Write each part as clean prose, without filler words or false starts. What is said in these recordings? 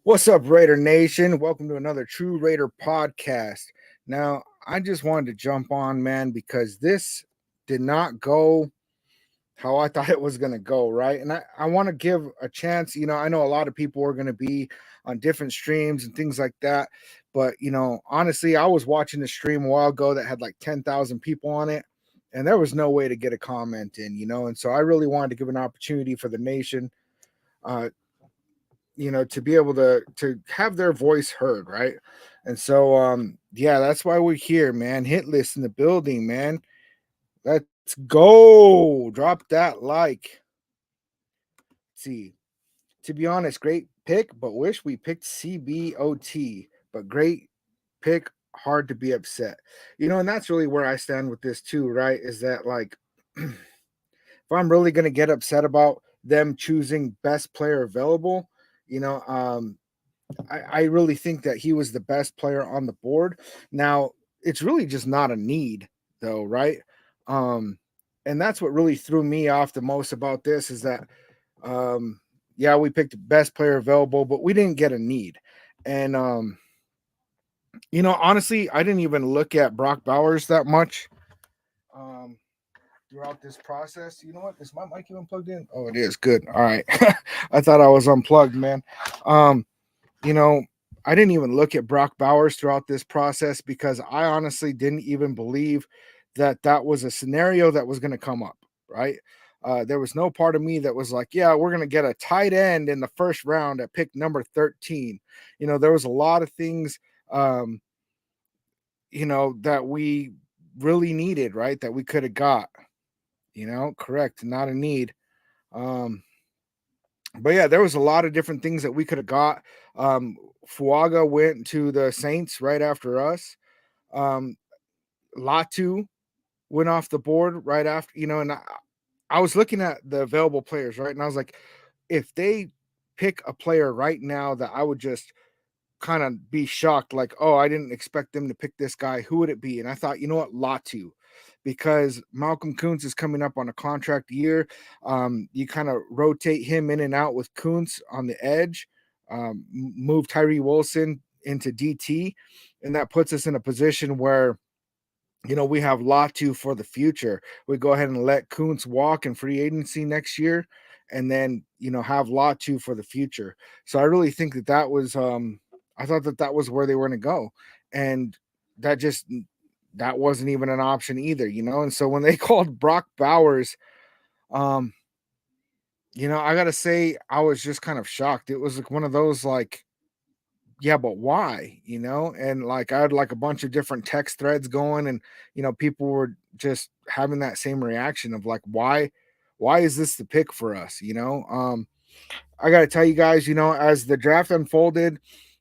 What's up, Raider Nation? Welcome to another True Raider podcast. Now, I just wanted to jump on, man, because this did not go how I thought it was going to go, right? And I want to give a chance. I know a lot of people are going to be on different streams and things like that. But, honestly, I was watching a stream a while ago that had like 10,000 people on it, and there was no way to get a comment in. And so I really wanted to give an opportunity for the nation. Uh, to be able to have their voice heard, right? And so yeah, that's why we're here, man. Hit list in the building, man. Let's go. Drop that like. Let's see. To be honest, great pick, but wish we picked CBOT. But great pick, hard to be upset. And that's really where I stand with this too, right? Is that like if I'm really gonna get upset about them choosing best player available, you know, um, I really think that he was the best player on the board. Now, it's really just not a need, though, right? Um, and that's what really threw me off the most about this is that, yeah, we picked the best player available, but we didn't get a need. And, honestly, I didn't even look at Brock Bowers that much um, throughout this process. You know what? Is my mic even plugged in? Oh, it is. Good. All right. I thought I was unplugged, man. Um, you know, I didn't even look at Brock Bowers throughout this process because I honestly didn't even believe that that was a scenario that was going to come up, right? There was no part of me that was like, yeah, we're going to get a tight end in the first round at pick number 13. There was a lot of things, um, that we really needed, right? That we could have got, correct, not a need. Um, but yeah, there was a lot of different things that we could have got. Um, Fuaga went to the Saints right after us. Um, Latu went off the board right after, and I was looking at the available players, right? And I was like, if they pick a player right now that I would just kind of be shocked, like, oh, I didn't expect them to pick this guy, who would it be? And I thought, you know what, Latu, because Malcolm Kuntz is coming up on a contract year. You kind of rotate him in and out with Kuntz on the edge, move Tyree Wilson into DT, and that puts us in a position where we have Latu for the future. We go ahead and let Kuntz walk in free agency next year, and then have Latu for the future. So I really think that was I thought that was where they were going to go, and that just that wasn't even an option either. And so when they called Brock Bowers, um, I gotta say I was just kind of shocked. It was like one of those like, yeah, but why? And like I had like a bunch of different text threads going, and people were just having that same reaction of like, why is this the pick for us? I gotta tell you guys, as the draft unfolded,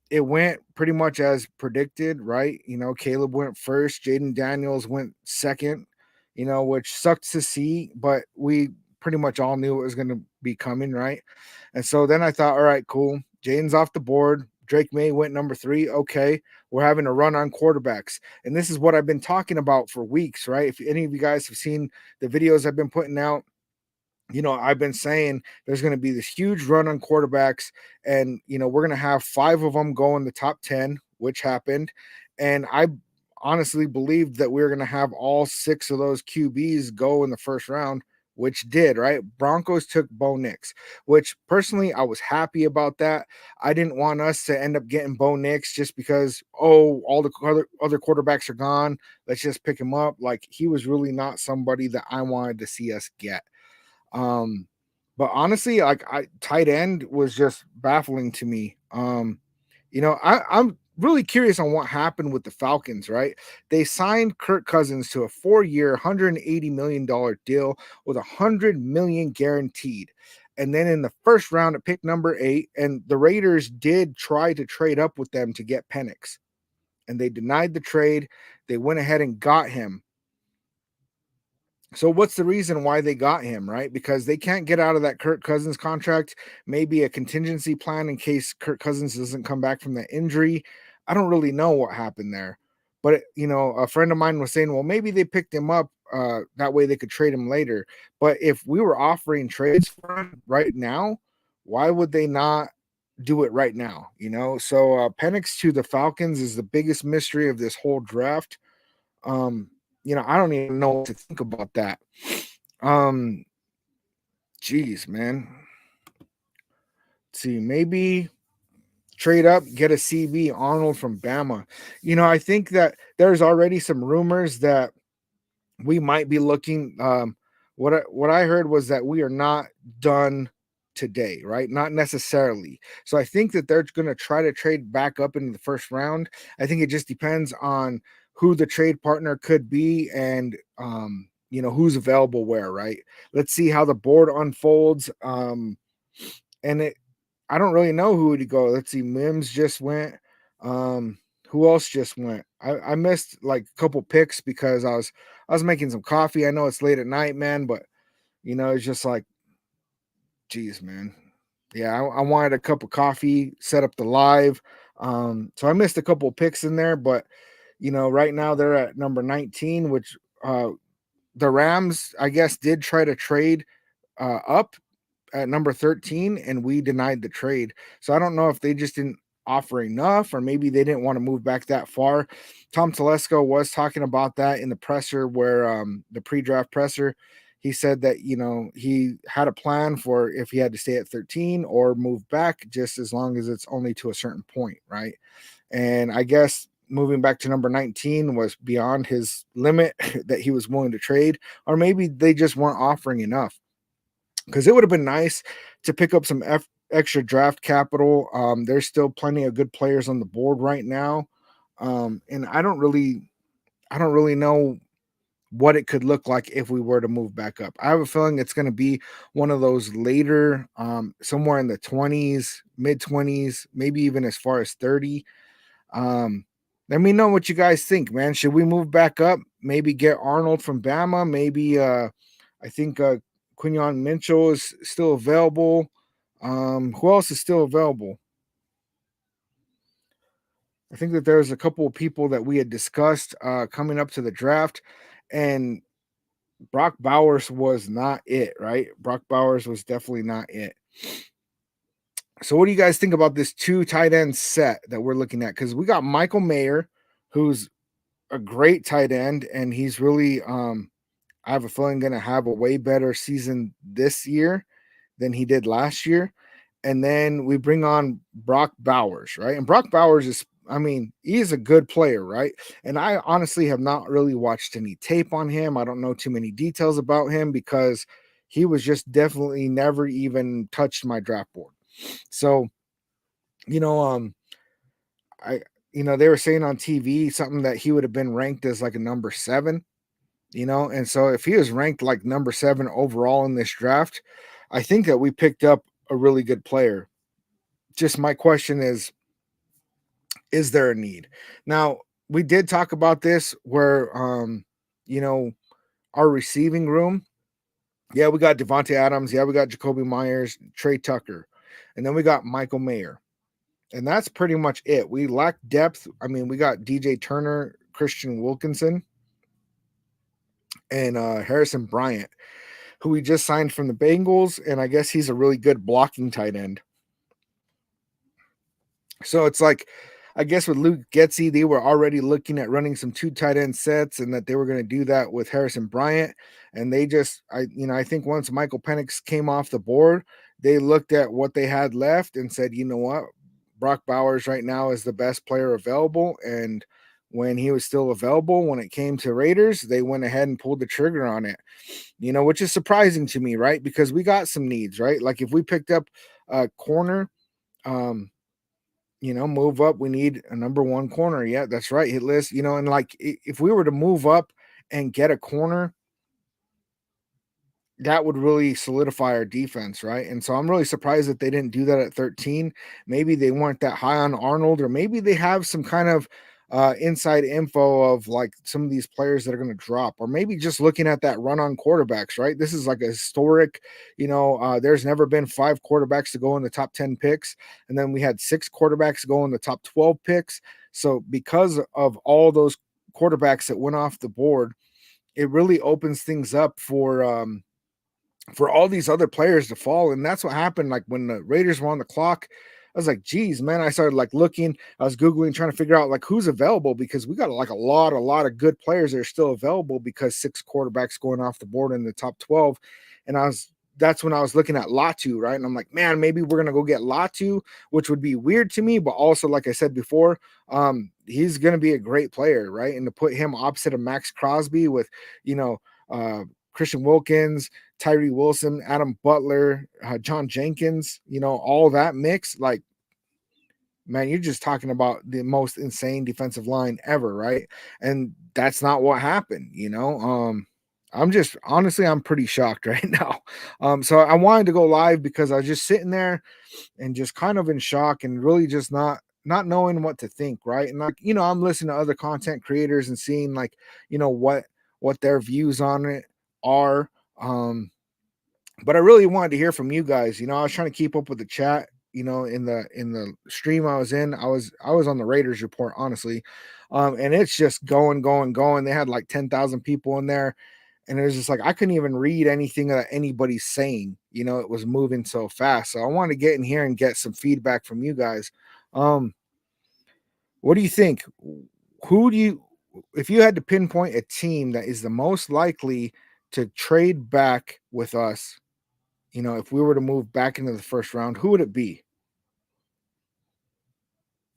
it went pretty much as predicted, right? Caleb went first, Jaden Daniels went second, which sucks to see, but we pretty much all knew it was going to be coming, right? And so then I thought, all right, cool. Jaden's off the board. Drake May went number 3. Okay, we're having a run on quarterbacks. And this is what I've been talking about for weeks, right? If any of you guys have seen the videos I've been putting out, I've been saying there's going to be this huge run on quarterbacks, and we're going to have 5 of them go in the top 10, which happened. And I honestly believed that we were going to have all 6 of those QBs go in the first round, which did, right? Broncos took Bo Nix, which personally I was happy about that. I didn't want us to end up getting Bo Nix just because, oh, all the other quarterbacks are gone. Let's just pick him up. Like, he was really not somebody that I wanted to see us get. Um, but honestly, like tight end was just baffling to me. I'm really curious on what happened with the Falcons, right? They signed Kirk Cousins to a 4-year, $180 million deal with $100 million guaranteed. And then in the first round at pick number 8, and the Raiders did try to trade up with them to get Penix, and they denied the trade. They went ahead and got him. So what's the reason why they got him, right? Because they can't get out of that Kirk Cousins contract, maybe a contingency plan in case Kirk Cousins doesn't come back from that injury. I don't really know what happened there. But a friend of mine was saying, well, maybe they picked him up that way they could trade him later. But if we were offering trades for him right now, why would they not do it right now, you know. So Penix to the Falcons is the biggest mystery of this whole draft. Um, you know, I don't even know what to think about that. Um, Geez, man. Let's see, maybe trade up, get a CB Arnold from Bama. You know, I think that there's already some rumors that we might be looking. What I heard was that we are not done today, right? Not necessarily. So I think that they're going to try to trade back up into the first round. I think it just depends on who the trade partner could be and you know who's available where, right? Let's see how the board unfolds. And it I don't really know who would go. Let's see, Mims just went. Um, who else just went? I missed like a couple picks because I was making some coffee. I know it's late at night, man, but you know, it's just like, geez, man. Yeah, I wanted a cup of coffee, set up the live. So I missed a couple picks in there, but you know, right now they're at number 19, which the Rams, I guess, did try to trade up at number 13 and we denied the trade. So I don't know if they just didn't offer enough or maybe they didn't want to move back that far. Tom Telesco was talking about that in the presser where the pre-draft presser. He said that, you know, he had a plan for if he had to stay at 13 or move back just as long as it's only to a certain point, right? And I guess moving back to number 19 was beyond his limit that he was willing to trade, or maybe they just weren't offering enough because it would have been nice to pick up some extra draft capital. There's still plenty of good players on the board right now, and I don't really know what it could look like if we were to move back up. I have a feeling it's going to be one of those later, somewhere in the 20s, mid 20s, maybe even as far as 30. Um, Let me know what you guys think, man. Should we move back up? Maybe get Arnold from Bama. Maybe I think Quinion Mitchell is still available. Who else is still available? I think that there's a couple of people that we had discussed coming up to the draft, and Brock Bowers was not it, right? Brock Bowers was definitely not it. So, what do you guys think about this two tight end set that we're looking at? Because we got Michael Mayer, who's a great tight end, and he's really I have a feeling going to have a way better season this year than he did last year. And then we bring on Brock Bowers, right? And Brock Bowers is, I mean, he is a good player, right? And I honestly have not really watched any tape on him. I don't know too many details about him because he was just definitely never even touched my draft board. So, you know, I, you know, they were saying on TV something that he would have been ranked as like a number 7, you know, and so if he was ranked like number 7 overall in this draft, I think that we picked up a really good player. Just my question is there a need? Now, we did talk about this where you know, our receiving room, yeah, we got Devontae Adams, yeah, we got Jacoby Myers, Trey Tucker, and then we got Michael Mayer. And that's pretty much it. We lack depth. I mean, we got DJ Turner, Christian Wilkinson, and Harrison Bryant, who we just signed from the Bengals, and I guess he's a really good blocking tight end. So it's like, I guess with Luke Getsy, they were already looking at running some two tight end sets, and that they were going to do that with Harrison Bryant. And they just, I think once Michael Penix came off the board, they looked at what they had left and said, you know what, Brock Bowers right now is the best player available. And when he was still available, when it came to Raiders, they went ahead and pulled the trigger on it, you know, which is surprising to me, right? Because we got some needs, right? Like if we picked up a corner, um, you know, move up. We need a number 1 corner. Yeah, that's right. Hit list, you know, and like if we were to move up and get a corner, that would really solidify our defense, right? And so I'm really surprised that they didn't do that at 13. Maybe they weren't that high on Arnold, or maybe they have some kind of inside info of like some of these players that are going to drop, or maybe just looking at that run on quarterbacks, right? This is like a historic, you know, there's never been 5 quarterbacks to go in the top 10 picks, and then we had 6 quarterbacks go in the top 12 picks. So because of all those quarterbacks that went off the board, it really opens things up for all these other players to fall. And that's what happened. Like when the Raiders were on the clock, was like, geez, man. I started like looking, I was Googling, trying to figure out like who's available because we got like a lot of good players that are still available because 6 quarterbacks going off the board in the top 12. And that's when I was looking at Latu, right? And I'm like, man, maybe we're gonna go get Latu, which would be weird to me, but also, like I said before, he's gonna be a great player, right? And to put him opposite of Max Crosby with, you know, Christian Wilkins, Tyree Wilson, Adam Butler, John Jenkins, all that mix, like, man, you're just talking about the most insane defensive line ever, right? And that's not what happened. I'm just honestly, I'm pretty shocked right now. So I wanted to go live because I was just sitting there and just kind of in shock and really just not knowing what to think, right? And like, I'm listening to other content creators and seeing like, what their views on it are. But I really wanted to hear from you guys. I was trying to keep up with the chat, in the stream I was in. I was on the Raiders report, honestly. And it's just going, going, going. They had like 10,000 people in there. And it was just like I couldn't even read anything that anybody's saying. It was moving so fast. So I wanted to get in here and get some feedback from you guys. What do you think? Who do you, if you had to pinpoint a team that is the most likely to trade back with us, if we were to move back into the first round, who would it be?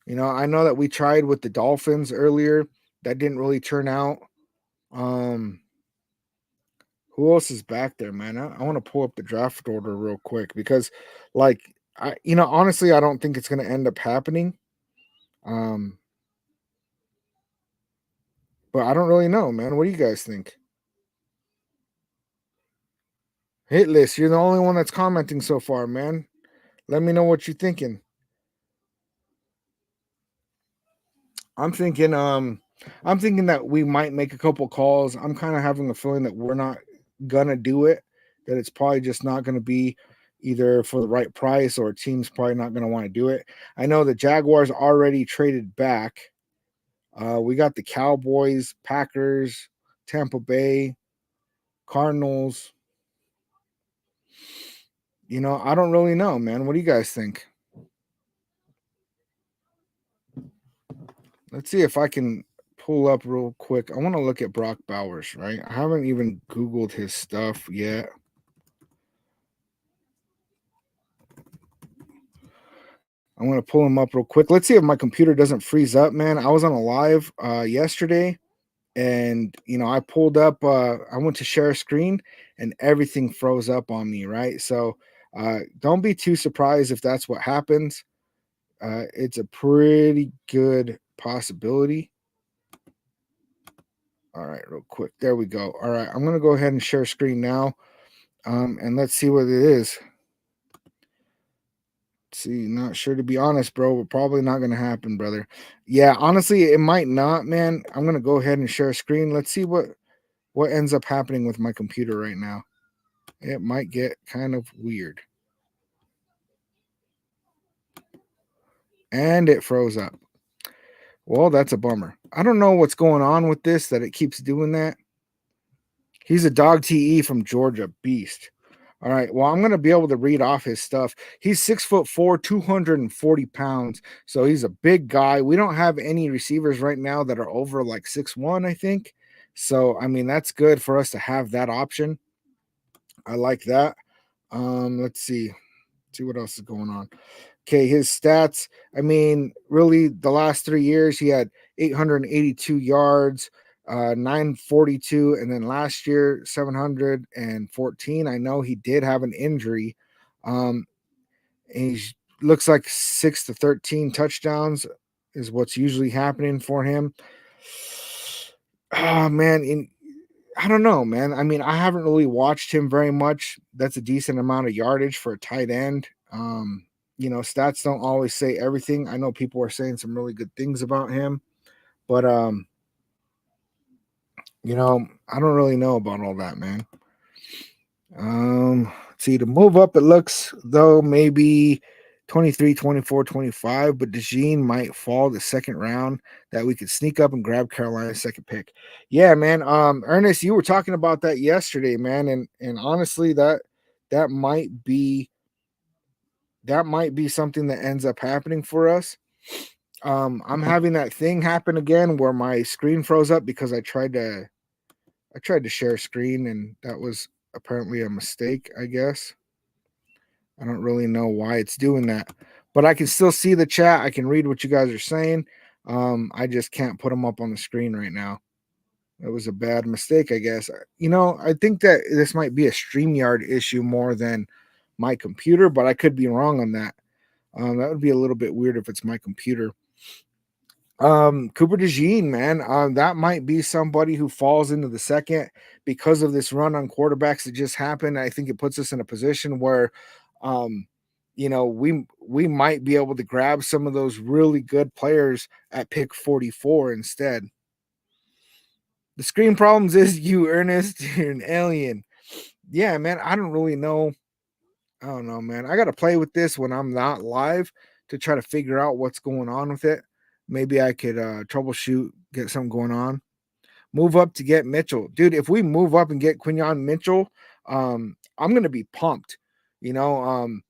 I know that we tried with the Dolphins earlier. That didn't really turn out. Um, who else is back there, man? I want to pull up the draft order real quick because, like, honestly, I don't think it's going to end up happening. Um, but I don't really know, man. What do you guys think? Hitless, you're the only one that's commenting so far, man. Let me know what you're thinking. I'm thinking that we might make a couple calls. I'm kind of having a feeling that we're not gonna do it, that it's probably just not gonna be either for the right price or a team's probably not gonna want to do it. I know the Jaguars already traded back. We got the Cowboys, Packers, Tampa Bay, Cardinals. I don't really know, man. What do you guys think? Let's see if I can pull up real quick. I want to look at Brock Bowers, right? I haven't even Googled his stuff yet. I'm going to pull him up real quick. Let's see if my computer doesn't freeze up, man. I was on a live yesterday and, I pulled up, I went to share a screen and everything froze up on me, right? So don't be too surprised if that's what happens. It's a pretty good possibility. All right, real quick. There we go. All right, I'm going to go ahead and share screen now. And let's see what it is. See, not sure, to be honest, bro, but probably not gonna happen, brother. Yeah, honestly, it might not, man. I'm gonna go ahead and share a screen. Let's see what ends up happening with my computer right now. It might get kind of weird. And it froze up. Well, that's a bummer. I don't know what's going on with this that it keeps doing that. He's a dog TE from Georgia, beast. All right. Well, I'm gonna be able to read off his stuff. He's 6'4", 240 pounds. So he's a big guy. We don't have any receivers right now that are over like 6'1", I think. So I mean, that's good for us to have that option. I like that. Let's see what else is going on. Okay, his stats. I mean, really, the last 3 years he had 882 yards, 942, and then last year 714. I know he did have an injury. Um, he looks like 6 to 13 touchdowns is what's usually happening for him. Oh man, I don't know, man. I mean, I haven't really watched him very much. That's a decent amount of yardage for a tight end. Stats don't always say everything. I know people are saying some really good things about him, but I don't really know about all that, man. See, to move up, it looks though maybe 23, 24, 25, but DeJean might fall the second round, that we could sneak up and grab Carolina's second pick. Yeah, man. Ernest, you were talking about that yesterday, man, and honestly, that might be that might be something that ends up happening for us. I'm having that thing happen again where my screen froze up because I tried to share screen and that was apparently a mistake, I guess. I don't really know why it's doing that, but I can still see the chat. I can read what you guys are saying. I just can't put them up on the screen right now. It was a bad mistake, I guess. I think that this might be a StreamYard issue more than my computer, but I could be wrong on that. That would be a little bit weird if it's my computer. Cooper DeJean, man, that might be somebody who falls into the second because of this run on quarterbacks that just happened. I think it puts us in a position where, um, we might be able to grab some of those really good players at pick 44 instead. The screen problems is you, Ernest. You're an alien. Yeah, man. I don't really know. I don't know, man. I got to play with this when I'm not live to try to figure out what's going on with it. Maybe I could troubleshoot, get something going on. Move up to get Mitchell, dude. If we move up and get Quinyon Mitchell, I'm gonna be pumped. You know,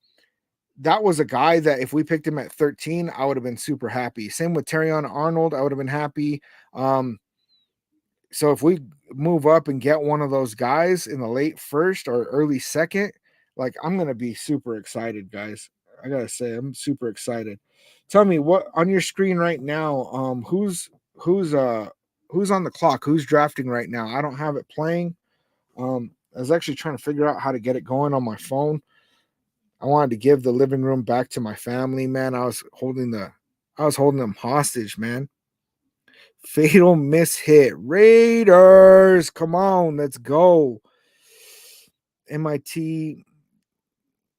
that was a guy that if we picked him at 13, I would have been super happy. Same with Terrion Arnold, I would have been happy. So if we move up and get one of those guys in the late first or early second, like I'm gonna be super excited, guys. I gotta say, I'm super excited. Tell me what on your screen right now. Who's on the clock? Who's drafting right now? I don't have it playing. I was actually trying to figure out how to get it going on my phone. I wanted to give the living room back to my family, man. I was holding them hostage, man. Fatal miss hit. Raiders. Come on, let's go. MIT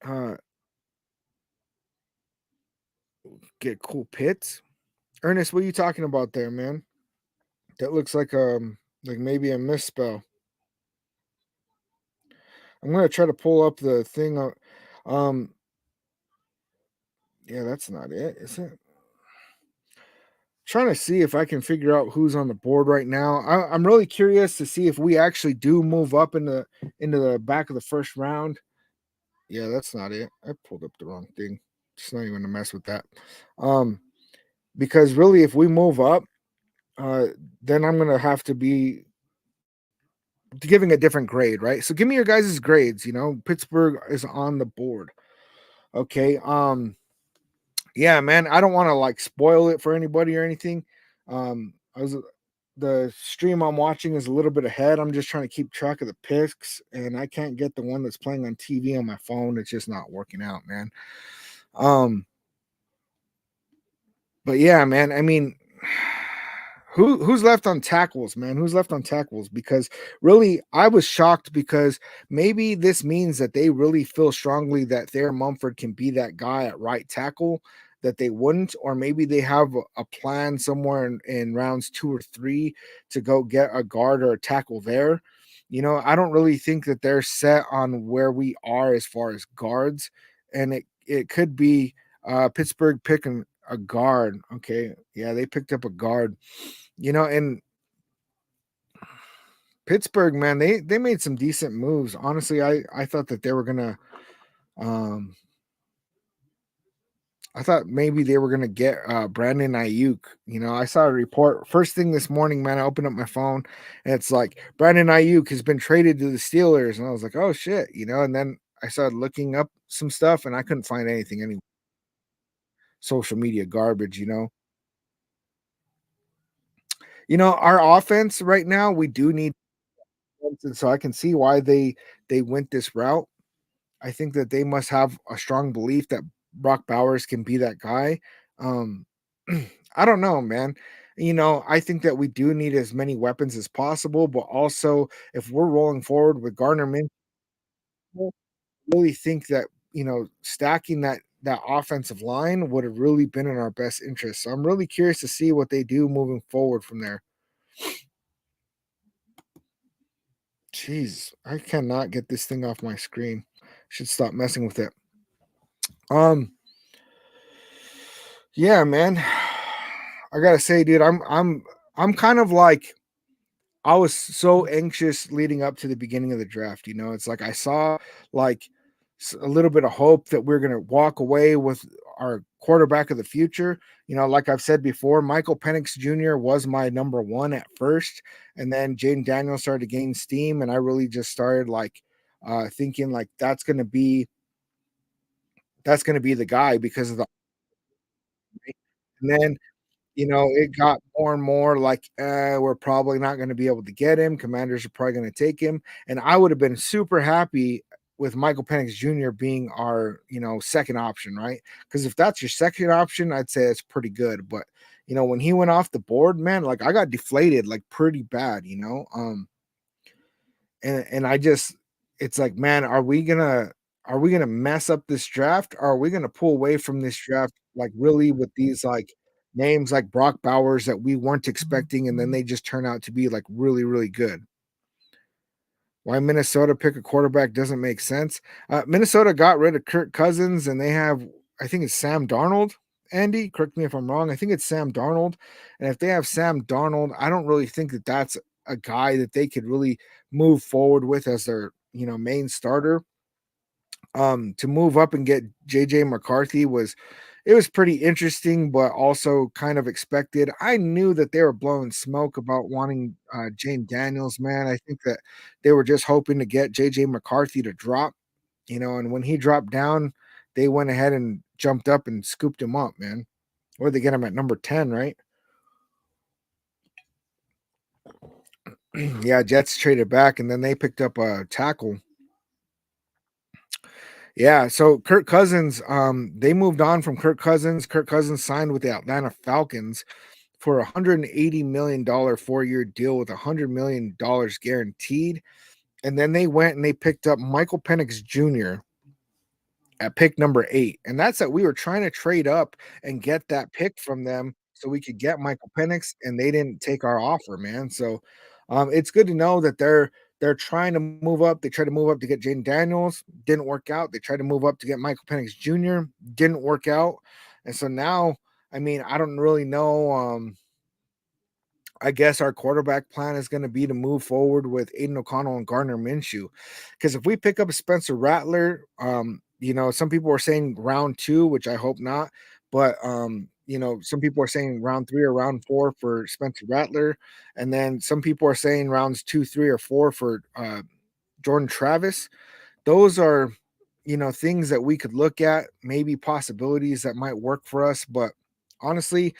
uh get cool pits. Ernest, what are you talking about there, man? That looks like maybe a misspell. I'm gonna try to pull up the thing. Um yeah, that's not it, is it? Trying to see if I can figure out who's on the board right now. I'm really curious to see if we actually do move up into the back of the first round. Yeah, that's not it. I pulled up the wrong thing. Just not even gonna mess with that. Um, because really, if we move up, uh, then I'm gonna have to be giving a different grade, right? So give me your guys' grades. Pittsburgh is on the board. Okay. Yeah, man. I don't want to like spoil it for anybody or anything. I was the stream I'm watching is a little bit ahead. I'm just trying to keep track of the picks, and I can't get the one that's playing on TV on my phone. It's just not working out, man. Um, but yeah, man. I mean, who's left on tackles, man? Who's left on tackles? Because really, I was shocked because maybe this means that they really feel strongly that Thayer Mumford can be that guy at right tackle that they wouldn't, or maybe they have a plan somewhere in rounds 2 or 3 to go get a guard or a tackle there. I don't really think that they're set on where we are as far as guards, and it could be Pittsburgh picking a guard. Okay, yeah, they picked up a guard. And Pittsburgh, man, they made some decent moves. Honestly, I thought that they were gonna um I thought maybe they were gonna get Brandon Ayuk. I saw a report first thing this morning, man. I opened up my phone and it's like Brandon Ayuk has been traded to the Steelers, and I was like, oh shit, and then I started looking up some stuff and I couldn't find anything, any social media garbage. Our offense right now, we do need, and so I can see why they went this route. I think that they must have a strong belief that Brock Bowers can be that guy. Um, I don't know, man. I think that we do need as many weapons as possible, but also if we're rolling forward with Gardner Minshew, I really think that stacking that offensive line would have really been in our best interest. So I'm really curious to see what they do moving forward from there. Jeez, I cannot get this thing off my screen. Should stop messing with it. Um, yeah, man. I gotta say, dude, I'm kind of like I was so anxious leading up to the beginning of the draft. It's like I saw like a little bit of hope that we're going to walk away with our quarterback of the future. Like I've said before, Michael Penix Jr. was my number one at first, and then Jaden Daniels started to gain steam, and I really just started like thinking like that's gonna be the guy because of the. And then it got more and more like, we're probably not going to be able to get him. Commanders are probably going to take him. And I would have been super happy with Michael Penix Jr. being our, second option, right? Because if that's your second option, I'd say it's pretty good. But when he went off the board, man, like I got deflated like pretty bad. And I just it's like, man, are we gonna mess up this draft? Or are we gonna pull away from this draft like really with these like names like Brock Bowers that we weren't expecting, and then they just turn out to be like really, really good? Why Minnesota pick a quarterback doesn't make sense. Minnesota got rid of Kirk Cousins and they have, I think it's Sam Darnold. Andy, correct me if I'm wrong. I think it's Sam Darnold. And if they have Sam Darnold, I don't really think that that's a guy that they could really move forward with as their, main starter. To move up and get JJ McCarthy was pretty interesting, but also kind of expected. I knew that they were blowing smoke about wanting Jane Daniels, man. I think that they were just hoping to get JJ McCarthy to drop, and when he dropped down, they went ahead and jumped up and scooped him up, man. Or they get him at number 10, right? Yeah, Jets traded back and then they picked up a tackle. Yeah, so Kirk Cousins, they moved on from Kirk Cousins. Kirk Cousins signed with the Atlanta Falcons for a $180 million 4-year deal with $100 million guaranteed. And then they went and they picked up Michael Penix Jr. at pick number 8. And that's that we were trying to trade up and get that pick from them so we could get Michael Penix, and they didn't take our offer, man. So it's good to know that they're trying to move up. They tried to move up to get Jaden Daniels, didn't work out. They tried to move up to get Michael Penix Jr., didn't work out. And so now, I mean, I don't really know. I guess our quarterback plan is going to be to move forward with Aiden O'Connell and Gardner Minshew. Because if we pick up a Spencer Rattler, some people are saying round 2, which I hope not. But some people are saying round 3 or round 4 for Spencer Rattler, and then some people are saying rounds 2, 3, or 4 for Jordan Travis. Those are things that we could look at, maybe possibilities that might work for us. But honestly,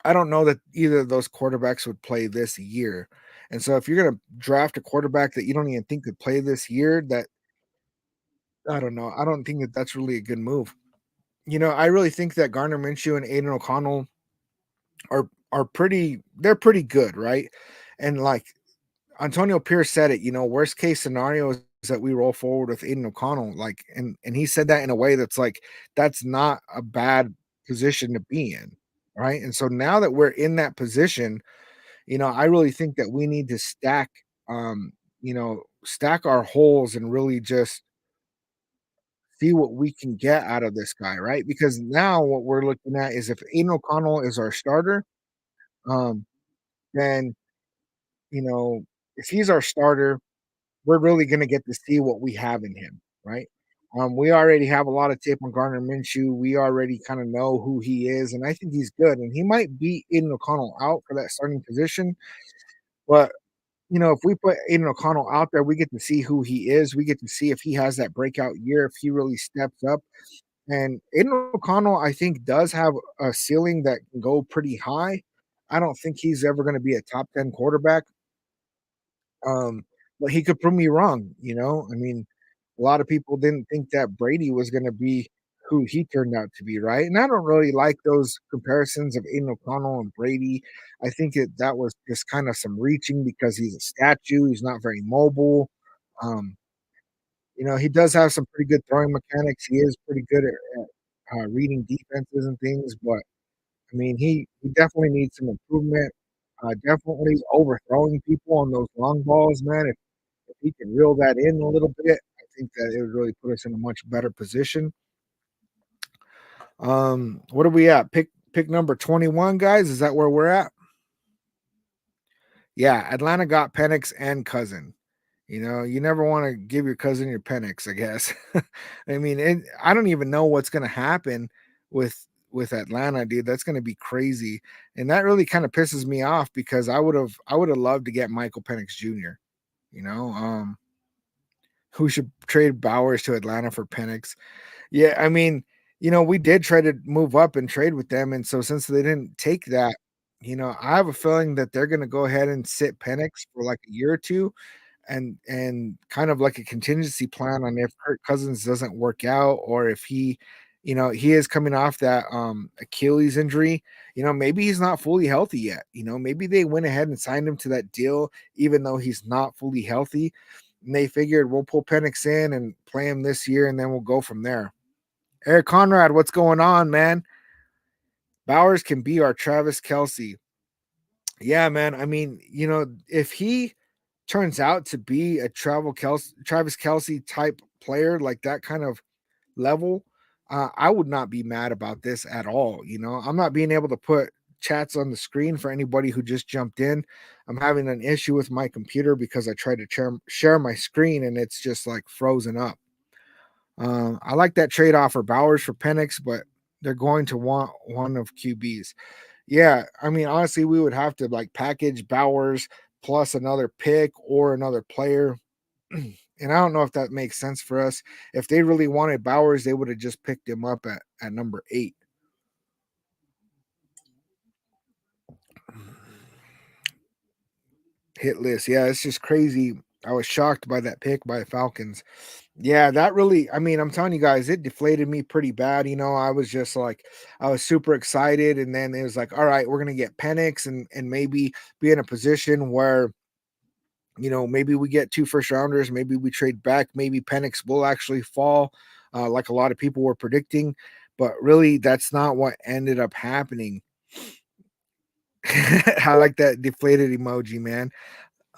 I don't know that either of those quarterbacks would play this year. And so if you're going to draft a quarterback that you don't even think could play this year, that I don't know. I don't think that that's really a good move. I really think that Garner Minshew and Aiden O'Connell they're pretty good, right? And like Antonio Pierce said it, worst case scenario is that we roll forward with Aiden O'Connell. Like, and he said that in a way that's like that's not a bad position to be in, right? And so now that we're in that position, I really think that we need to um, stack our holes and really just see what we can get out of this guy, right? Because now what we're looking at is if Aiden O'Connell is our starter, um, then you know, if he's our starter, we're really gonna get to see what we have in him, right? We already have a lot of tape on Gardner Minshew. We already kind of know who he is, and I think he's good. And he might beat Aiden O'Connell out for that starting position, but if we put Aiden O'Connell out there, we get to see who he is. We get to see if he has that breakout year, if he really steps up. And Aiden O'Connell, I think, does have a ceiling that can go pretty high. I don't think he's ever going to be a top 10 quarterback. Um, but he could prove me wrong. I mean, a lot of people didn't think that Brady was going to be who he turned out to be, right? And I don't really like those comparisons of Aiden O'Connell and Brady. I think that was just kind of some reaching because he's a statue. He's not very mobile. Um, he does have some pretty good throwing mechanics. He is pretty good at reading defenses and things, but I mean, he definitely needs some improvement. Definitely overthrowing people on those long balls, man. If he can reel that in a little bit, I think that it would really put us in a much better position. What are we at? Pick number 21, guys. Is that where we're at? Yeah, Atlanta got Penix and Cousin. You never want to give your cousin your Penix, I guess. I mean, I don't even know what's going to happen with Atlanta, dude. That's going to be crazy, and that really kind of pisses me off because I would have loved to get Michael Penix Jr. You know, who should trade Bowers to Atlanta for Penix? Yeah, I mean, we did try to move up and trade with them, and so since they didn't take that, I have a feeling that they're going to go ahead and sit Penix for like a year or two and kind of like a contingency plan on if Kirk Cousins doesn't work out or if he is coming off that Achilles injury. Maybe he's not fully healthy yet. Maybe they went ahead and signed him to that deal even though he's not fully healthy. And they figured we'll pull Penix in and play him this year and then we'll go from there. Eric Conrad, what's going on, man? Bowers can be our Travis Kelsey. Yeah, man. I mean, if he turns out to be a Travis Kelsey type player, like that kind of level, I would not be mad about this at all. I'm not being able to put chats on the screen for anybody who just jumped in. I'm having an issue with my computer because I tried to share my screen and it's just like frozen up. I like that trade offer, Bowers for Penix, but they're going to want one of QBs. Yeah, I mean, honestly, we would have to like package Bowers plus another pick or another player. And I don't know if that makes sense for us. If they really wanted Bowers, they would have just picked him up at number 8. Hit list. Yeah, it's just crazy. I was shocked by that pick by the Falcons. Yeah, that really, I mean, I'm telling you guys, it deflated me pretty bad. I was just like, I was super excited. And then it was like, all right, we're going to get Penix and maybe be in a position where, maybe we get 2 first rounders, maybe we trade back, maybe Penix will actually fall, like a lot of people were predicting. But really, that's not what ended up happening. I like that deflated emoji, man.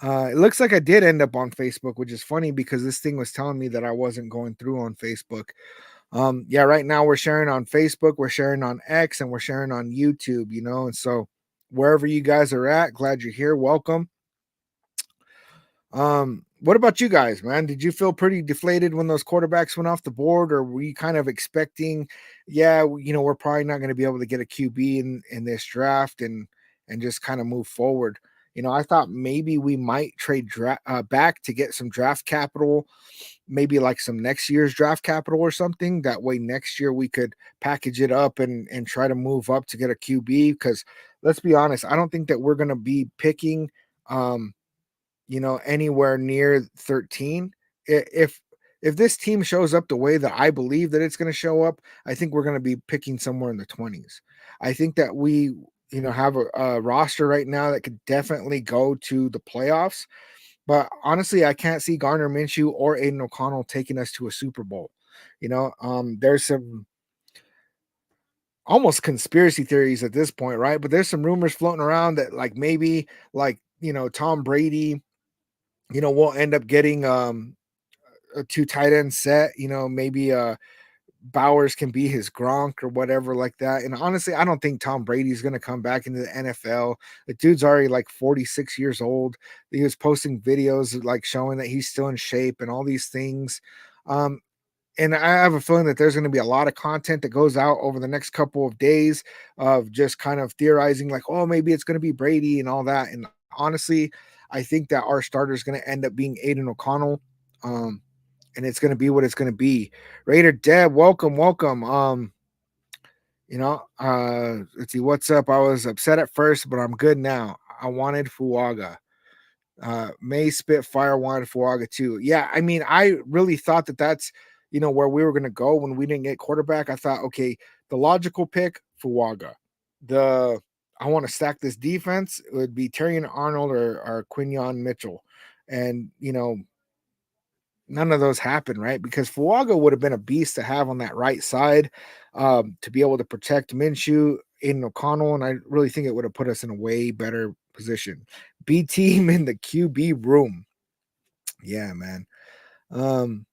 It looks like I did end up on Facebook, which is funny because this thing was telling me that I wasn't going through on Facebook. Yeah, right now we're sharing on Facebook, we're sharing on X, and we're sharing on YouTube, and so wherever you guys are at, glad you're here. Welcome. What about you guys, man? Did you feel pretty deflated when those quarterbacks went off the board, or were you kind of expecting, yeah, we're probably not going to be able to get a QB in this draft and just kind of move forward? I thought maybe we might trade back to get some draft capital, maybe like some next year's draft capital or something. That way, next year we could package it up and try to move up to get a QB. Because let's be honest, I don't think that we're going to be picking. Anywhere near 13. If this team shows up the way that I believe that it's going to show up, I think we're going to be picking somewhere in the 20s. I think that we, have a roster right now that could definitely go to the playoffs. But honestly, I can't see Garner Minshew or Aiden O'Connell taking us to a Super Bowl. There's some almost conspiracy theories at this point, right? But there's some rumors floating around that like maybe like Tom Brady we'll end up getting a 2 tight end set. Maybe Bowers can be his Gronk or whatever like that. And honestly, I don't think Tom Brady's going to come back into the NFL. The dude's already like 46 years old. He was posting videos like showing that he's still in shape and all these things. And I have a feeling that there's going to be a lot of content that goes out over the next couple of days of just kind of theorizing, like, oh, maybe it's going to be Brady and all that. And honestly, I think that our starter is going to end up being Aiden O'Connell. And it's going to be what it's going to be. Raider Deb, welcome, welcome. Let's see what's up. I was upset at first, but I'm good now. I wanted Fuaga. May Spitfire wanted Fuaga too. Yeah, I mean, I really thought that that's where we were going to go when we didn't get quarterback. I thought, okay, the logical pick, Fuaga. The I want to stack this defense. It would be Terrion Arnold or Quinyon Mitchell, and none of those happened, right? Because Fuaga would have been a beast to have on that right side, to be able to protect Minshew, Aiden O'Connell, and I really think it would have put us in a way better position. B team in the QB room. Yeah, man. Um,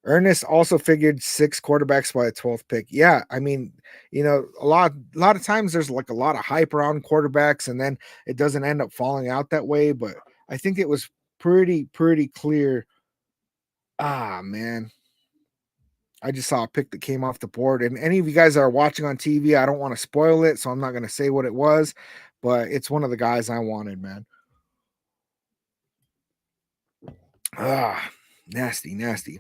Ernest also figured 6 quarterbacks by the 12th pick. Yeah, I mean, a lot of times there's like a lot of hype around quarterbacks, and then it doesn't end up falling out that way. But I think it was pretty clear. Ah, man. I just saw a pick that came off the board. And any of you guys that are watching on TV, I don't want to spoil it, so I'm not going to say what it was, but it's one of the guys I wanted, man. Ah, nasty, nasty.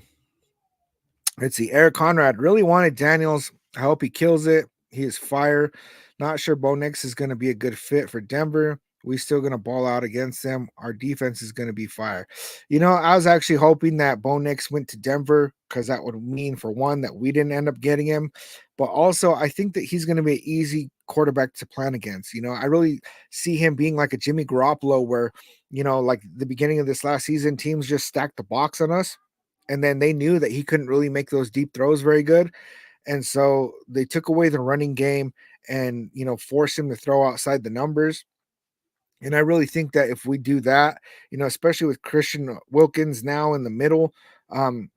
Let's see. Eric Conrad really wanted Daniels. I hope he kills it. He is fire. Not sure Bo Nix is going to be a good fit for Denver. We still going to ball out against them. Our defense is going to be fire. You know, I was actually hoping that Bo Nix went to Denver because that would mean, for one, that we didn't end up getting him. But also, I think that he's going to be an easy quarterback to plan against. You know, I really see him being like a Jimmy Garoppolo, where, you know, like the beginning of this last season, teams just stacked the box on us, and then they knew that he couldn't really make those deep throws very good. And so they took away the running game and, you know, forced him to throw outside the numbers. And I really think that if we do that, you know, especially with Christian Wilkins now in the middle, um,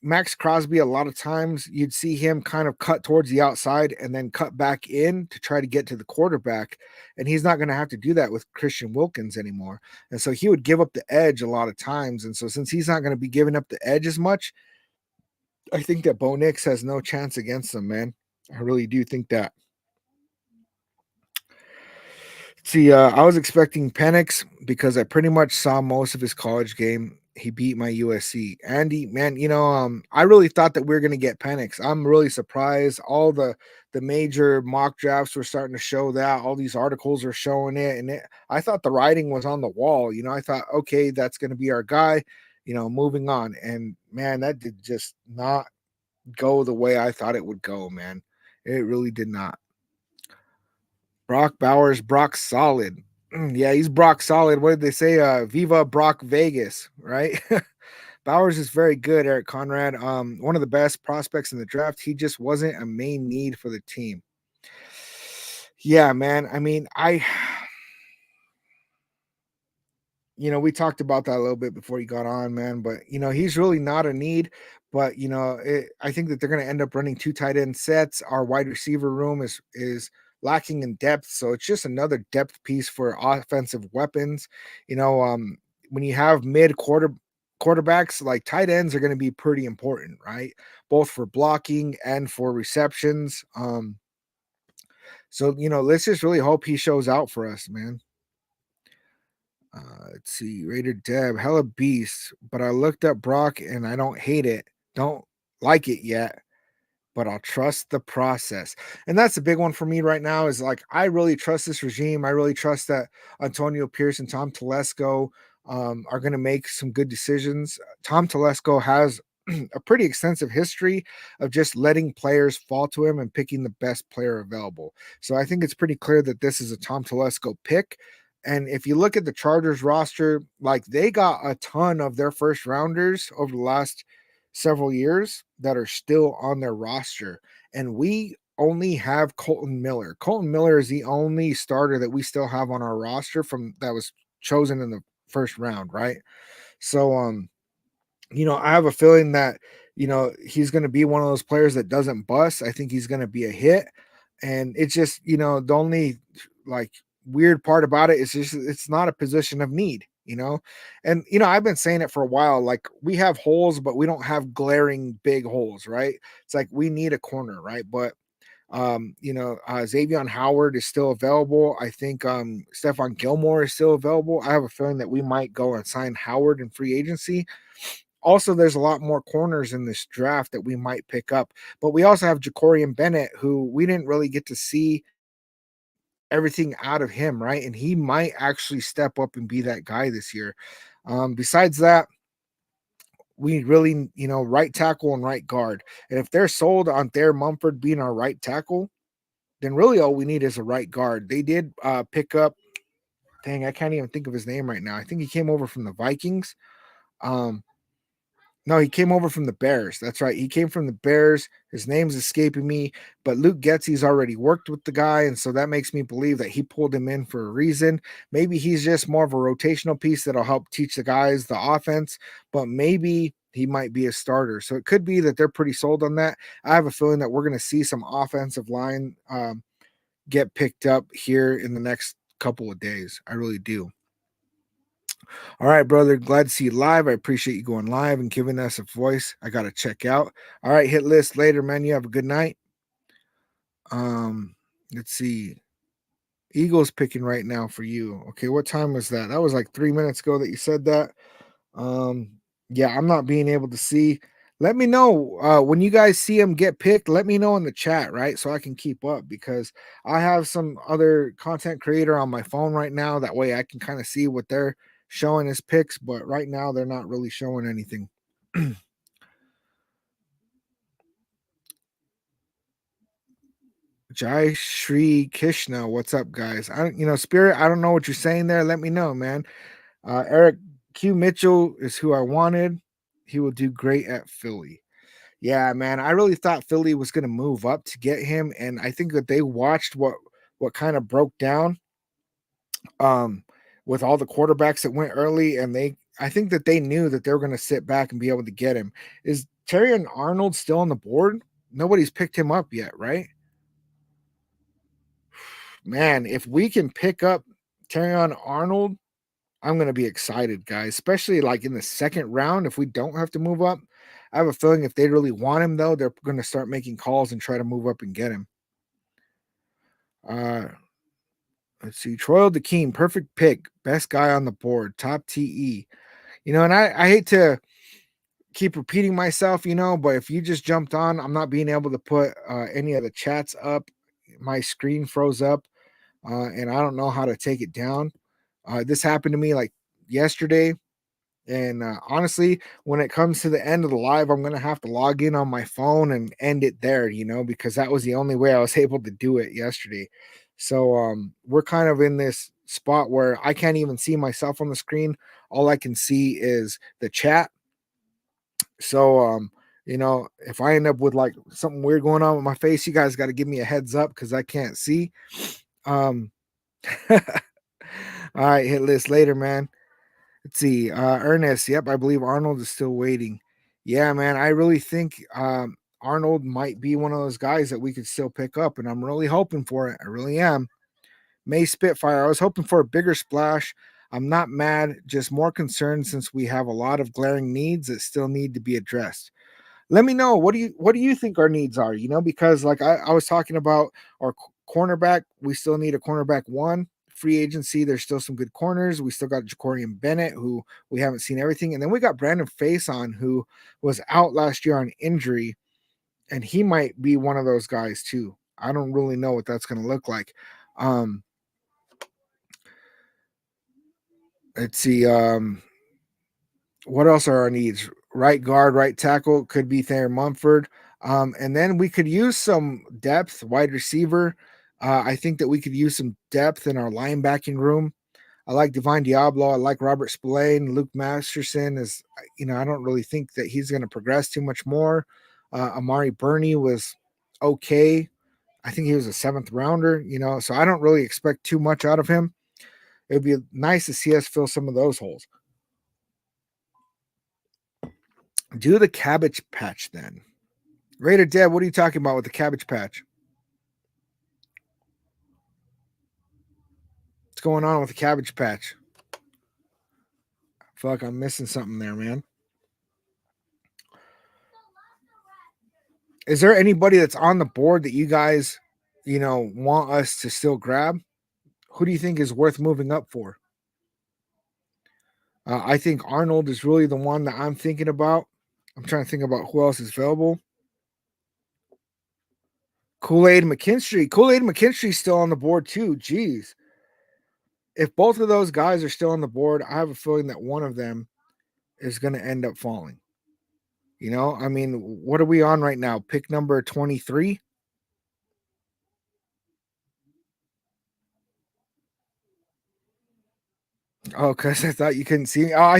Max Crosby, a lot of times you'd see him kind of cut towards the outside and then cut back in to try to get to the quarterback. And he's not going to have to do that with Christian Wilkins anymore. And so he would give up the edge a lot of times. And so since he's not going to be giving up the edge as much, I think that Bo Nix has no chance against him, man. I really do think that. See, I was expecting Penix because I pretty much saw most of his college game. He beat my USC. Andy, man, you know, I really thought that we were gonna get Penix. I'm really surprised. All the major mock drafts were starting to show that. All these articles are showing it, and I thought the writing was on the wall. You know, I thought, okay, that's gonna be our guy. You know, moving on. And man, that did just not go the way I thought it would go, man. It really did not. Brock Bowers, Brock Solid. Yeah, he's Brock Solid. What did they say? Viva Brock Vegas, right? Bowers is very good, Eric Conrad. One of the best prospects in the draft. He just wasn't a main need for the team. Yeah, man. I mean, we talked about that a little bit before you got on, man. But he's really not a need. But I think that they're going to end up running two tight end sets. Our wide receiver room is lacking in depth, so it's just another depth piece for offensive weapons. When you have quarterbacks, like tight ends are going to be pretty important, right? Both for blocking and for receptions. So let's just really hope he shows out for us, man. Let's see, Rated Deb, hella beast, but I looked up Brock and I don't hate it. Don't like it yet, but I'll trust the process. And that's a big one for me right now is like, I really trust this regime. I really trust that Antonio Pierce and Tom Telesco are going to make some good decisions. Tom Telesco has a pretty extensive history of just letting players fall to him and picking the best player available. So I think it's pretty clear that this is a Tom Telesco pick. And if you look at the Chargers roster, like they got a ton of their first rounders over the last several years that are still on their roster. And we only have Colton Miller. Colton Miller is the only starter that we still have on our roster from that was chosen in the first round, right? So I have a feeling that, he's going to be one of those players that doesn't bust. I think he's going to be a hit. And it's just, the only like weird part about it is just it's not a position of need. And I've been saying it for a while. Like we have holes, but we don't have glaring big holes, right? It's like we need a corner, right? But Xavier Howard is still available. I think Stephon Gilmore is still available. I have a feeling that we might go and sign Howard in free agency. Also, there's a lot more corners in this draft that we might pick up, but we also have Jacorian Bennett, who we didn't really get to see everything out of him, right? And he might actually step up and be that guy this year. Besides that, we really, right tackle and right guard. And if they're sold on Thayer Mumford being our right tackle, then really all we need is a right guard. They did pick up, dang, I can't even think of his name right now. I think he came over from the Vikings. Um, No, he came over from the Bears. That's right. He came from the Bears. His name's escaping me, but Luke Getsy's already worked with the guy, and so that makes me believe that he pulled him in for a reason. Maybe he's just more of a rotational piece that'll help teach the guys the offense, but maybe he might be a starter. So it could be that they're pretty sold on that. I have a feeling that we're going to see some offensive line get picked up here in the next couple of days. I really do. All right, brother. Glad to see you live. I appreciate you going live and giving us a voice. I gotta check out. All right, hit list later, man. You have a good night. Um, let's see. Eagles picking right now for you. Okay, what time was that? That was like 3 minutes ago that you said that. Um, yeah, I'm not being able to see. Let me know when you guys see them get picked. Let me know in the chat, right? So I can keep up because I have some other content creator on my phone right now. That way I can kind of see what they're showing as picks, but right now they're not really showing anything. Jai Shri Krishna, what's up, guys? Spirit, I don't know what you're saying there. Let me know, man. Eric Q Mitchell is who I wanted. He will do great at Philly. Yeah, man. I really thought Philly was going to move up to get him, and I think that they watched what kind of broke down um with all the quarterbacks that went early, and I think that they knew that they were going to sit back and be able to get him. Is Terry and Arnold still on the board? Nobody's picked him up yet, right? Man, if we can pick up Terry Arnold, I'm going to be excited, guys, especially like in the second round. If we don't have to move up, I have a feeling if they really want him, though, they're going to start making calls and try to move up and get him. Uh, let's see. Troy Dekeem, perfect pick, best guy on the board, top TE. And I hate to keep repeating myself, but if you just jumped on, I'm not being able to put any of the chats up. My screen froze up, and I don't know how to take it down. This happened to me like yesterday. And honestly, when it comes to the end of the live, I'm going to have to log in on my phone and end it there, because that was the only way I was able to do it yesterday. So we're kind of in this spot where I can't even see myself on the screen. All I can see is the chat. So, if I end up with like something weird going on with my face, you guys got to give me a heads up because I can't see. All right, hit list later, man. Let's see. Ernest. Yep, I believe Arnold is still waiting. Yeah, man. I really think Arnold might be one of those guys that we could still pick up, and I'm really hoping for it. I really am. May Spitfire. I was hoping for a bigger splash. I'm not mad, just more concerned since we have a lot of glaring needs that still need to be addressed. Let me know what do you think our needs are? Because like I was talking about our cornerback, we still need a cornerback one. Free agency, there's still some good corners. We still got Jacorian Bennett, who we haven't seen everything, and then we got Brandon Faison, who was out last year on injury, and he might be one of those guys too. I don't really know what that's going to look like. Um, let's see. What else are our needs? Right guard, right tackle could be Thayer Mumford. And then we could use some depth, wide receiver. I think that we could use some depth in our linebacking room. I like Divine Diablo. I like Robert Spillane. Luke Masterson is, I don't really think that he's going to progress too much more. Amari Burney was okay. I think he was a seventh rounder, so I don't really expect too much out of him. It would be nice to see us fill some of those holes. Do the Cabbage Patch then. Raider Deb, what are you talking about with the Cabbage Patch? What's going on with the Cabbage Patch? I feel like I'm missing something there, man. Is there anybody that's on the board that you guys, want us to still grab? Who do you think is worth moving up for? I think Arnold is really the one that I'm thinking about. I'm trying to think about who else is available. Kool-Aid McKinstry. Kool-Aid McKinstry's still on the board too. Jeez. If both of those guys are still on the board, I have a feeling that one of them is going to end up falling. I mean, what are we on right now? Pick number 23. Oh, because I thought you couldn't see me. Oh,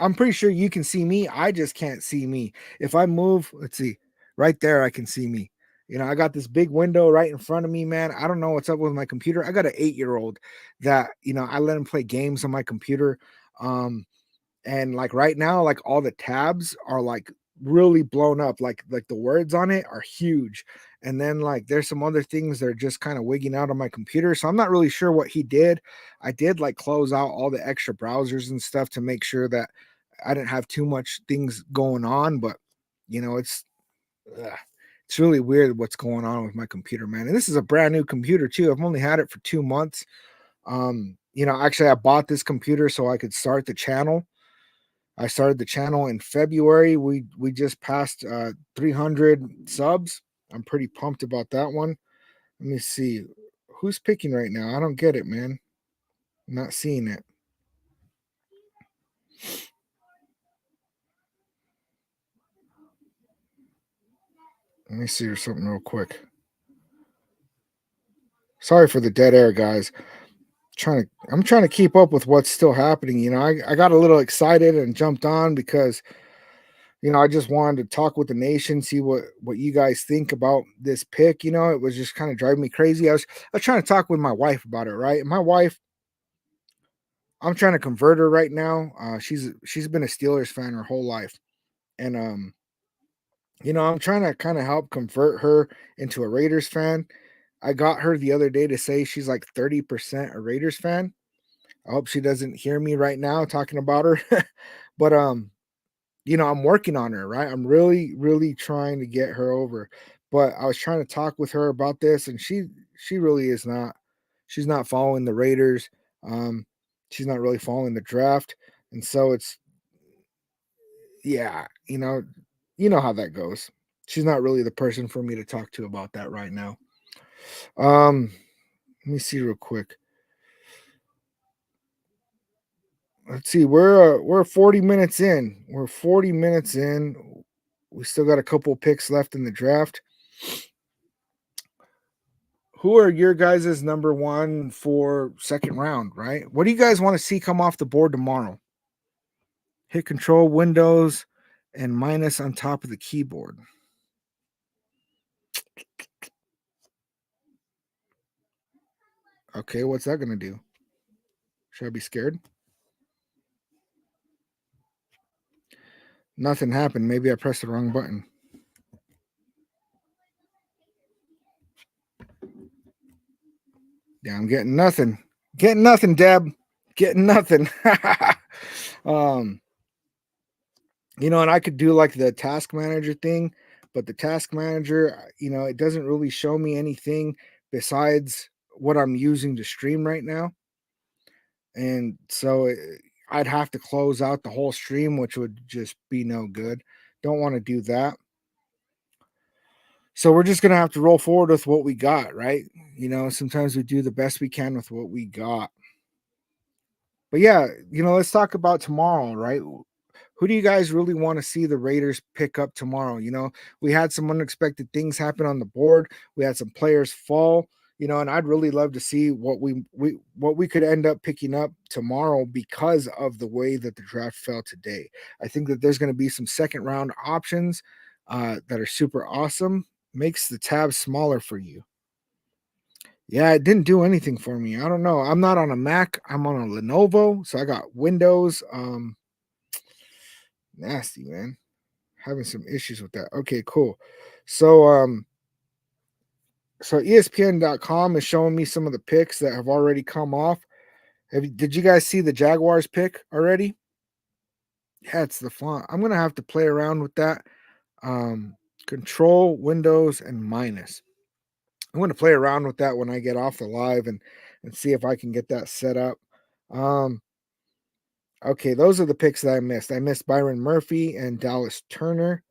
I'm pretty sure you can see me. I just can't see me. If I move, let's see, right there, I can see me. I got this big window right in front of me, man. I don't know what's up with my computer. I got an 8-year-old that, I let him play games on my computer. And like right now, like all the tabs are like really blown up. Like the words on it are huge. And then like there's some other things that are just kind of wigging out on my computer. So I'm not really sure what he did. I did like close out all the extra browsers and stuff to make sure that I didn't have too much things going on, but ugh, it's really weird what's going on with my computer, man. And this is a brand new computer too. I've only had it for 2 months. Actually I bought this computer so I could start the channel. I started the channel in February. We just passed 300 subs. I'm pretty pumped about that one. Let me see. Who's picking right now? I don't get it, man. I'm not seeing it. Let me see something real quick. Sorry for the dead air, guys. I'm trying to keep up with what's still happening. I got a little excited and jumped on because I just wanted to talk with the nation, see what you guys think about this pick. It was just kind of driving me crazy. I was trying to talk with my wife about it, right? And my wife, I'm trying to convert her right now. She's been a Steelers fan her whole life, and I'm trying to kind of help convert her into a Raiders fan. I got her the other day to say she's like 30% a Raiders fan. I hope she doesn't hear me right now talking about her, but I'm working on her, right? I'm really, really trying to get her over. But I was trying to talk with her about this, and she really is not. She's not following the Raiders. Um, she's not really following the draft, and so it's yeah, you know how that goes. She's not really the person for me to talk to about that right now. Let me see real quick. Let's see. We're 40 minutes in. We're 40 minutes in. We still got a couple picks left in the draft. Who are your guys' number one for second round, right? What do you guys want to see come off the board tomorrow? Hit control Windows and minus on top of the keyboard. Okay, what's that going to do? Should I be scared? Nothing happened. Maybe I pressed the wrong button. Yeah, I'm getting nothing. Getting nothing, Deb. Getting nothing. um, and I could do like the task manager thing, but the task manager, it doesn't really show me anything besides what I'm using to stream right now. And so I'd have to close out the whole stream, which would just be no good. Don't want to do that. So we're just going to have to roll forward with what we got, right? Sometimes we do the best we can with what we got. But yeah, let's talk about tomorrow, right? Who do you guys really want to see the Raiders pick up tomorrow? We had some unexpected things happen on the board. We had some players fall, and I'd really love to see what we could end up picking up tomorrow because of the way that the draft fell today. I think that there's going to be some second round options that are super awesome. Makes the tab smaller for you. Yeah, it didn't do anything for me. I don't know. I'm not on a Mac. I'm on a Lenovo, so I got Windows. Nasty, man. Having some issues with that. Okay, cool. So ESPN.com is showing me some of the picks that have already come off. Did you guys see the Jaguars pick already? Yeah, it's the font. I'm gonna have to play around with that. Control, Windows, and minus. I'm gonna play around with that when I get off the live and see if I can get that set up. Okay, those are the picks that I missed. I missed Byron Murphy and Dallas Turner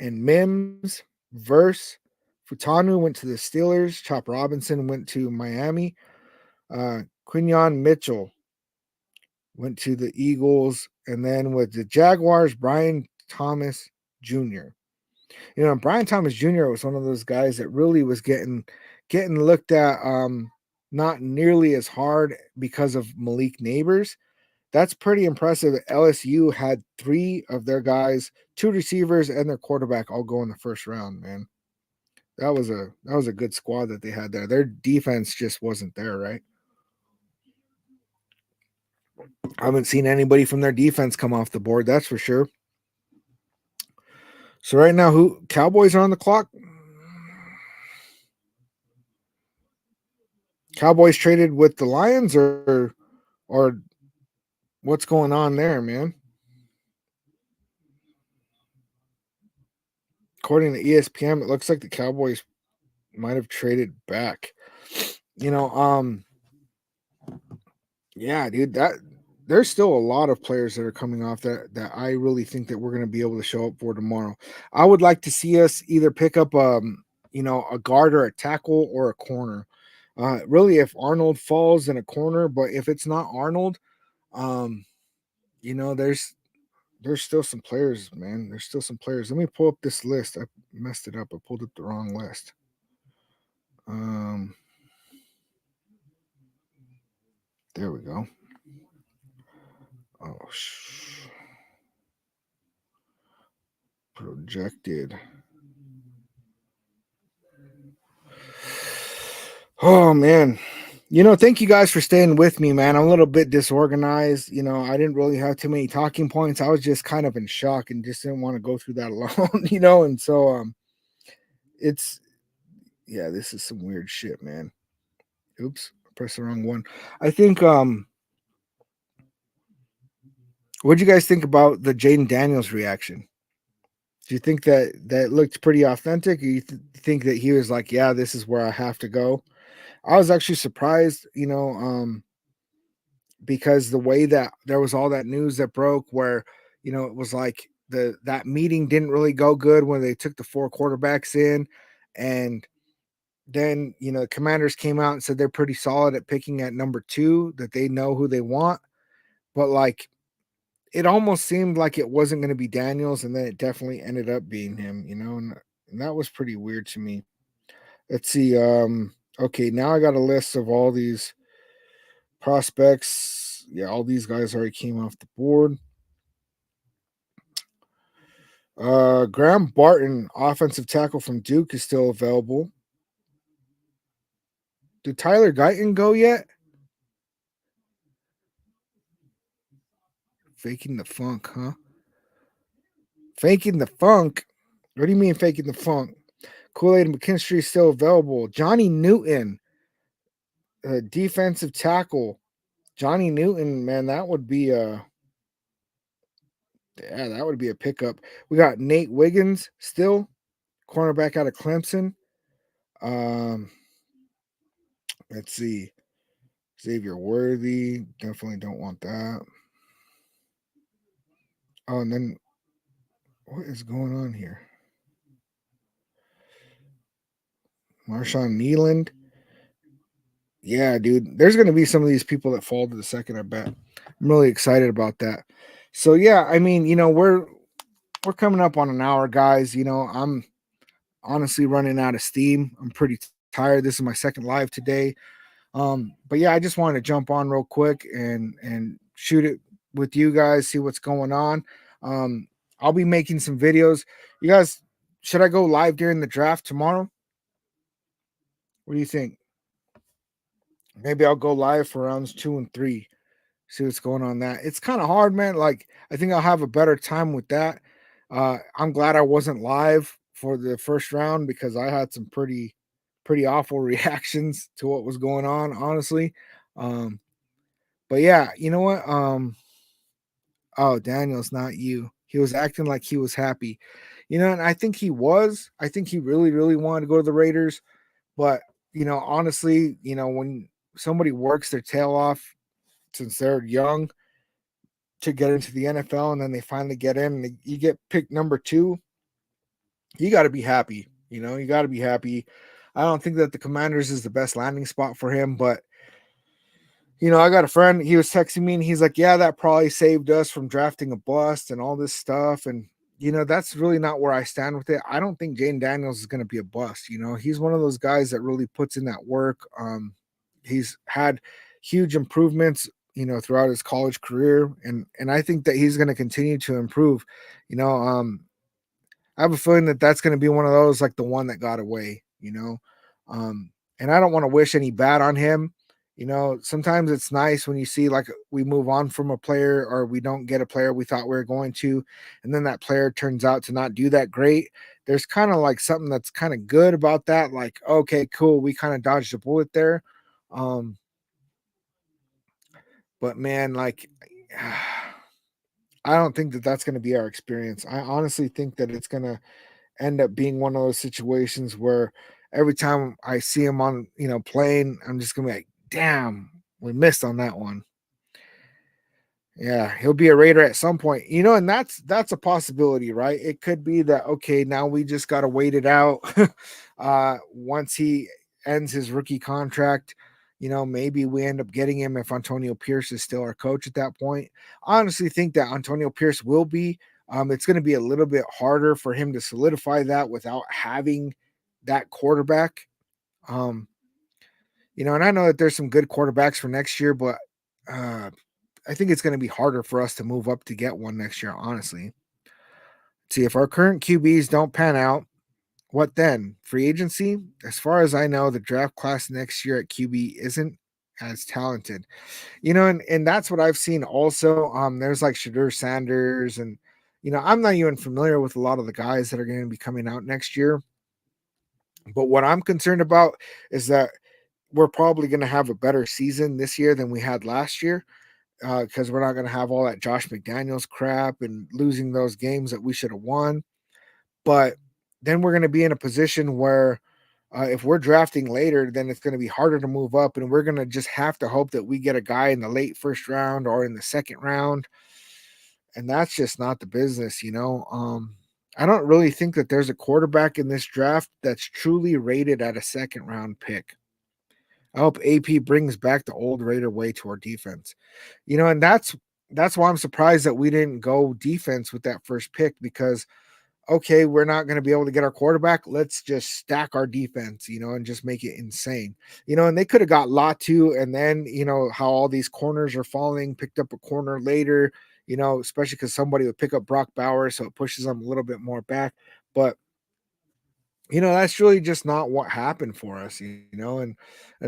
and Mims. Verse Futanu went to the Steelers. Chop Robinson went to Miami. Quinyon Mitchell went to the Eagles. And then with the Jaguars, Brian Thomas Jr. Brian Thomas Jr. was one of those guys that really was getting looked at not nearly as hard because of Malik Neighbors. That's pretty impressive. LSU had 3 of their guys, 2 receivers, and their quarterback all go in the first round, man. That was a good squad that they had there. Their defense just wasn't there, right? I haven't seen anybody from their defense come off the board, that's for sure. So right now, who Cowboys are on the clock? Cowboys traded with the Lions, or what's going on there, man? According to ESPN, it looks like the Cowboys might have traded back. You know, yeah, dude, that there's still a lot of players that are coming off that I really think that we're going to be able to show up for tomorrow. I would like to see us either pick up a guard or a tackle or a corner. Really, if Arnold falls in a corner, but if it's not Arnold, um, you know, there's still some players, man. There's still some players. Let me pull up this list. I messed it up. I pulled up the wrong list. Um, there we go. Oh, projected. Oh man. Thank you guys for staying with me, man. I'm a little bit disorganized. I didn't really have too many talking points. I was just kind of in shock and just didn't want to go through that alone, and so it's yeah, this is some weird shit, man. Oops, I pressed the wrong one. I think what'd you guys think about the Jaden Daniels reaction? Do you think that looked pretty authentic, or you think that he was like, yeah, this is where I have to go? I was actually surprised, because the way that there was all that news that broke where, it was like that meeting didn't really go good when they took the four quarterbacks in, and then the Commanders came out and said they're pretty solid at picking at number 2, that they know who they want, but like it almost seemed like it wasn't going to be Daniels, and then it definitely ended up being him, and that was pretty weird to me. Let's see. Okay, now I got a list of all these prospects. Yeah, all these guys already came off the board. Graham Barton, offensive tackle from Duke, is still available. Did Tyler Guyton go yet? Faking the funk, huh? Faking the funk? What do you mean faking the funk? Kool-Aid McKinstry is still available. Johnny Newton, defensive tackle. Johnny Newton, man, that would be a pickup. We got Nate Wiggins still, cornerback out of Clemson. Um, let's see. Xavier Worthy, definitely don't want that. Oh, and then what is going on here? Marshawn Nealand. Yeah, dude. There's gonna be some of these people that fall to the second, I bet. I'm really excited about that. So yeah, I mean, we're coming up on an hour, guys. I'm honestly running out of steam. I'm pretty tired. This is my second live today. But yeah, I just wanted to jump on real quick and shoot it with you guys, see what's going on. Um, I'll be making some videos. You guys, should I go live during the draft tomorrow? What do you think? Maybe I'll go live for rounds 2 and 3. See what's going on that. It's kind of hard, man. Like I think I'll have a better time with that. I'm glad I wasn't live for the first round because I had some pretty awful reactions to what was going on, honestly. Um, but yeah, you know what? Oh, Daniel's not you. He was acting like he was happy. And I think he was. I think he really, really wanted to go to the Raiders. But, honestly, when somebody works their tail off since they're young to get into the NFL and then they finally get in and you get picked number 2, you got to be happy. You got to be happy. I don't think that the Commanders is the best landing spot for him, but I got a friend, he was texting me and he's like, yeah, that probably saved us from drafting a bust and all this stuff. And, that's really not where I stand with it. I don't think Jane Daniels is going to be a bust. He's one of those guys that really puts in that work. He's had huge improvements, throughout his college career. And I think that he's going to continue to improve. You know, I have a feeling that that's going to be one of those, like the one that got away. Um, and I don't want to wish any bad on him. Sometimes it's nice when you see like we move on from a player or we don't get a player we thought we were going to, and then that player turns out to not do that great. There's kind of like something that's kind of good about that. Like, okay, cool, we kind of dodged a bullet there. Um, but man, like, I don't think that that's going to be our experience. I honestly think that it's going to end up being one of those situations where every time I see him on, playing, I'm just going to be like, damn, we missed on that one. Yeah, he'll be a Raider at some point. And that's a possibility, right? It could be that okay, now we just got to wait it out. Once he ends his rookie contract, maybe we end up getting him if Antonio Pierce is still our coach at that point. I honestly think that Antonio Pierce will be. It's going to be a little bit harder for him to solidify that without having that quarterback. Um, and I know that there's some good quarterbacks for next year, but uh I think it's going to be harder for us to move up to get one next year, honestly. See, if our current QBs don't pan out, what then? Free agency? As far as I know, the draft class next year at QB isn't as talented. And that's what I've seen also. There's like Shadur Sanders, and I'm not even familiar with a lot of the guys that are going to be coming out next year. But what I'm concerned about is that we're probably going to have a better season this year than we had last year, because we're not going to have all that Josh McDaniels crap and losing those games that we should have won. But then we're going to be in a position where if we're drafting later, then it's going to be harder to move up, and we're going to just have to hope that we get a guy in the late first round or in the second round, and that's just not the business. I don't really think that there's a quarterback in this draft that's truly rated at a second round pick. I hope AP brings back the old Raider way to our defense. And that's why I'm surprised that we didn't go defense with that first pick, because okay, we're not going to be able to get our quarterback. Let's just stack our defense, and just make it insane. And they could have got Latu, and then how all these corners are falling, picked up a corner later, especially because somebody would pick up Brock Bowers, so it pushes them a little bit more back. But that's really just not what happened for us, and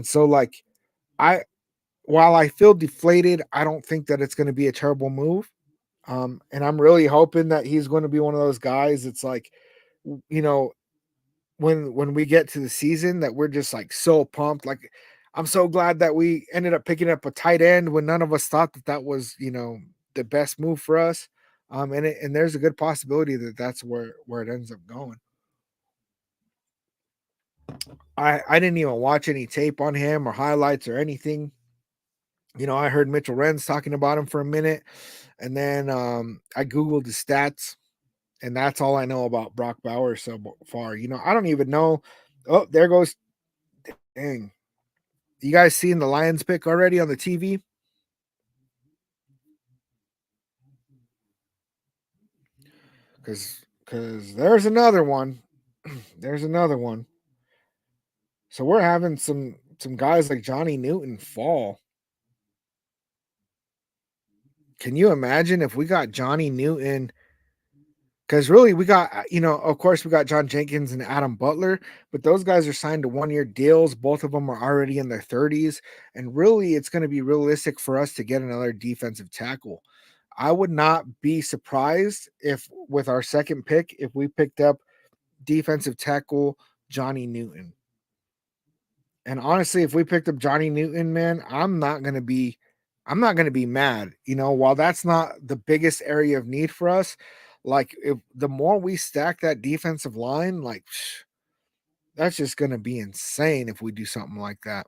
so like I while I feel deflated, I don't think that it's going to be a terrible move. And I'm really hoping that he's going to be one of those guys. It's like, you know, when we get to the season, that we're just like so pumped. Like, I'm so glad that we ended up picking up a tight end when none of us thought that that was, the best move for us. And there's a good possibility that that's where it ends up going. I didn't even watch any tape on him or highlights or anything. I heard Mitchell Renz talking about him for a minute, and then I googled his stats, and that's all I know about Brock Bowers so far. I don't even know. Oh, there goes. Dang, you guys seen the Lions pick already on the TV? Because there's another one. There's another one. So we're having some guys like Johnny Newton fall. Can you imagine if we got Johnny Newton? Because really, we got, of course, we got John Jenkins and Adam Butler, but those guys are signed to 1 year deals. Both of them are already in their 30s. And really, it's going to be realistic for us to get another defensive tackle. I would not be surprised if, with our second pick, if we picked up defensive tackle Johnny Newton. And honestly, if we picked up Johnny Newton, man, I'm not gonna be mad. While that's not the biggest area of need for us, like if the more we stack that defensive line, like that's just gonna be insane if we do something like that.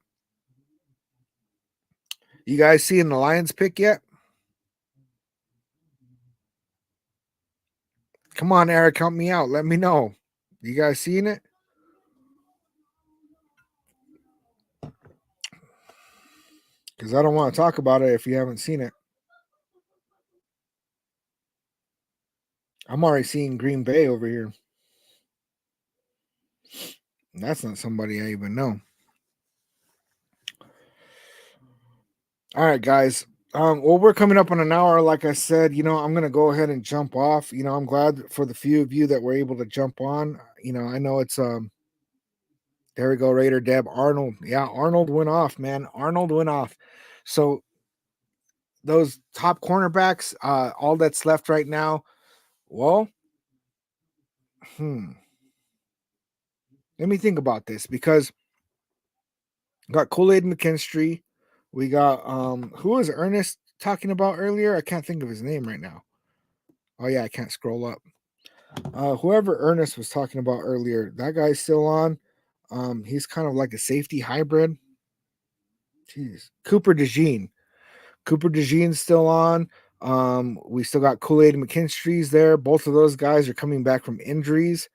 You guys seeing the Lions pick yet? Come on, Eric, help me out. Let me know. You guys seeing it? Because I don't want to talk about it if you haven't seen it. I'm already seeing Green Bay over here. And that's not somebody I even know. All right, guys. Well, we're coming up on an hour. Like I said, I'm gonna go ahead and jump off. I'm glad for the few of you that were able to jump on. I know it's there we go, Raider Deb Arnold. Yeah, Arnold went off, man. Arnold went off. So those top cornerbacks, all that's left right now. Well, let me think about this, because Got Kool-Aid McKinstry. We got who was Ernest talking about earlier? I can't think of his name right now. Oh yeah, I can't scroll up. Whoever Ernest was talking about earlier, that guy's still on. He's kind of like a safety hybrid. Jeez. Cooper DeJean. Cooper DeJean's still on. We still got Kool-Aid McKinstry's there. Both of those guys are coming back from injuries.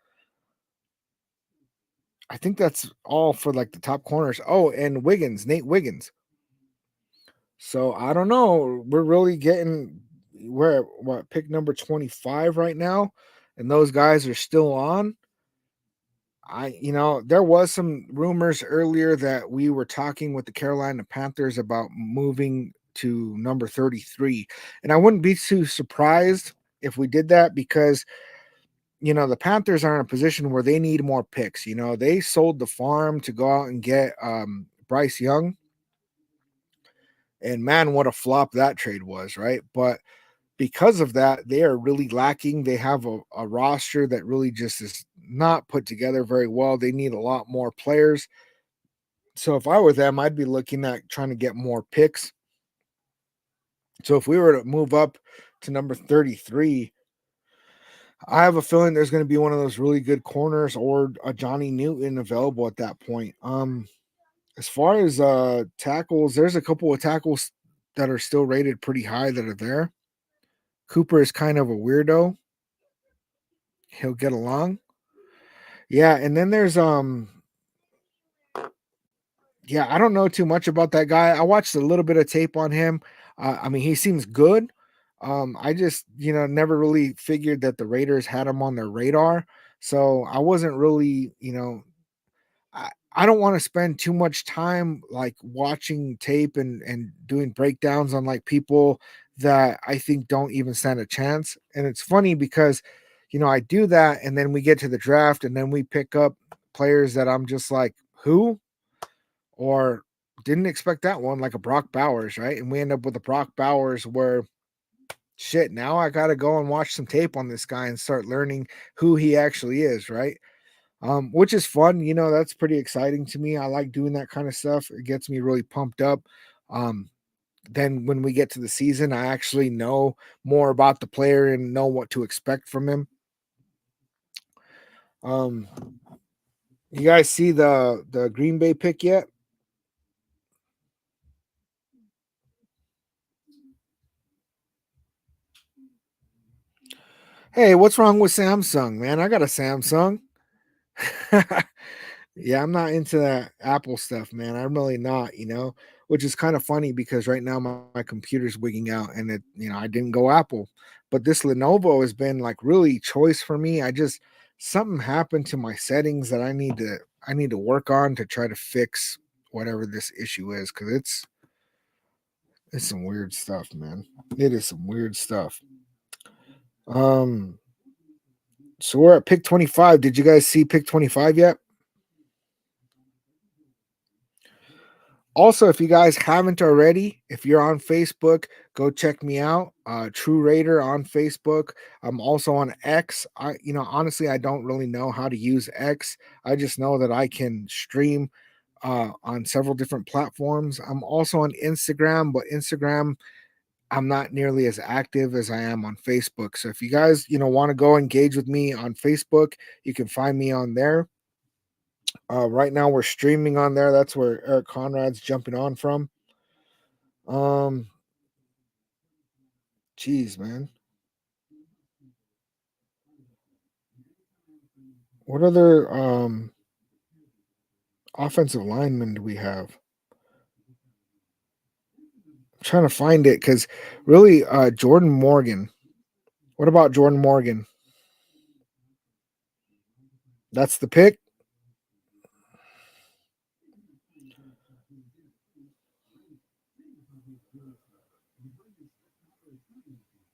I think that's all for like the top corners. Oh, and Wiggins, Nate Wiggins. So I don't know. We're really getting we're what pick number 25 right now, and those guys are still on. There was some rumors earlier that we were talking with the Carolina Panthers about moving to number 33. And I wouldn't be too surprised if we did that because the Panthers are in a position where they need more picks. They sold the farm to go out and get Bryce Young. And man, what a flop that trade was, right? But because of that, they are really lacking. They have a roster that really just is not put together very well. They need a lot more players. So if I were them, I'd be looking at trying to get more picks. So if we were to move up to number 33, I have a feeling there's going to be one of those really good corners or a Johnny Newton available at that point. As far as tackles, there's a couple of tackles that are still rated pretty high that are there. Cooper is kind of a weirdo. He'll get along. Yeah, and then there's yeah, I don't know too much about that guy. I watched a little bit of tape on him. I mean, he seems good. I just, never really figured that the Raiders had him on their radar. So I wasn't really, I don't want to spend too much time like watching tape and doing breakdowns on like people that I think don't even stand a chance. And it's funny because, I do that and then we get to the draft and then we pick up players that I'm just like, who? Or didn't expect that one, like a Brock Bowers, right? And we end up with a Brock Bowers where shit, now I got to go and watch some tape on this guy and start learning who he actually is, right? Which is fun. That's pretty exciting to me. I like doing that kind of stuff. It gets me really pumped up. Um, then when we get to the season, I actually know more about the player and know what to expect from him. Um, you guys see the Green Bay pick yet? Hey, what's wrong with Samsung, man? I got a Samsung. Yeah, I'm not into that Apple stuff, man. I'm really not, which is kind of funny because right now my computer's wigging out and I didn't go Apple. But this Lenovo has been like really choice for me. Something happened to my settings that I need to work on to try to fix whatever this issue is because it's some weird stuff, man. It is some weird stuff. Um, so we're at pick 25. Did you guys see pick 25 yet? Also, if you guys haven't already, if you're on Facebook, go check me out. True Raider on Facebook. I'm also on X. Honestly, I don't really know how to use X. I just know that I can stream on several different platforms. I'm also on Instagram, but Instagram, I'm not nearly as active as I am on Facebook. So if you guys, want to go engage with me on Facebook, you can find me on there. Right now we're streaming on there. That's where Eric Conrad's jumping on from. Um, Geez, man. What other offensive linemen do we have? I'm trying to find it because really, Jordan Morgan. What about Jordan Morgan? That's the pick.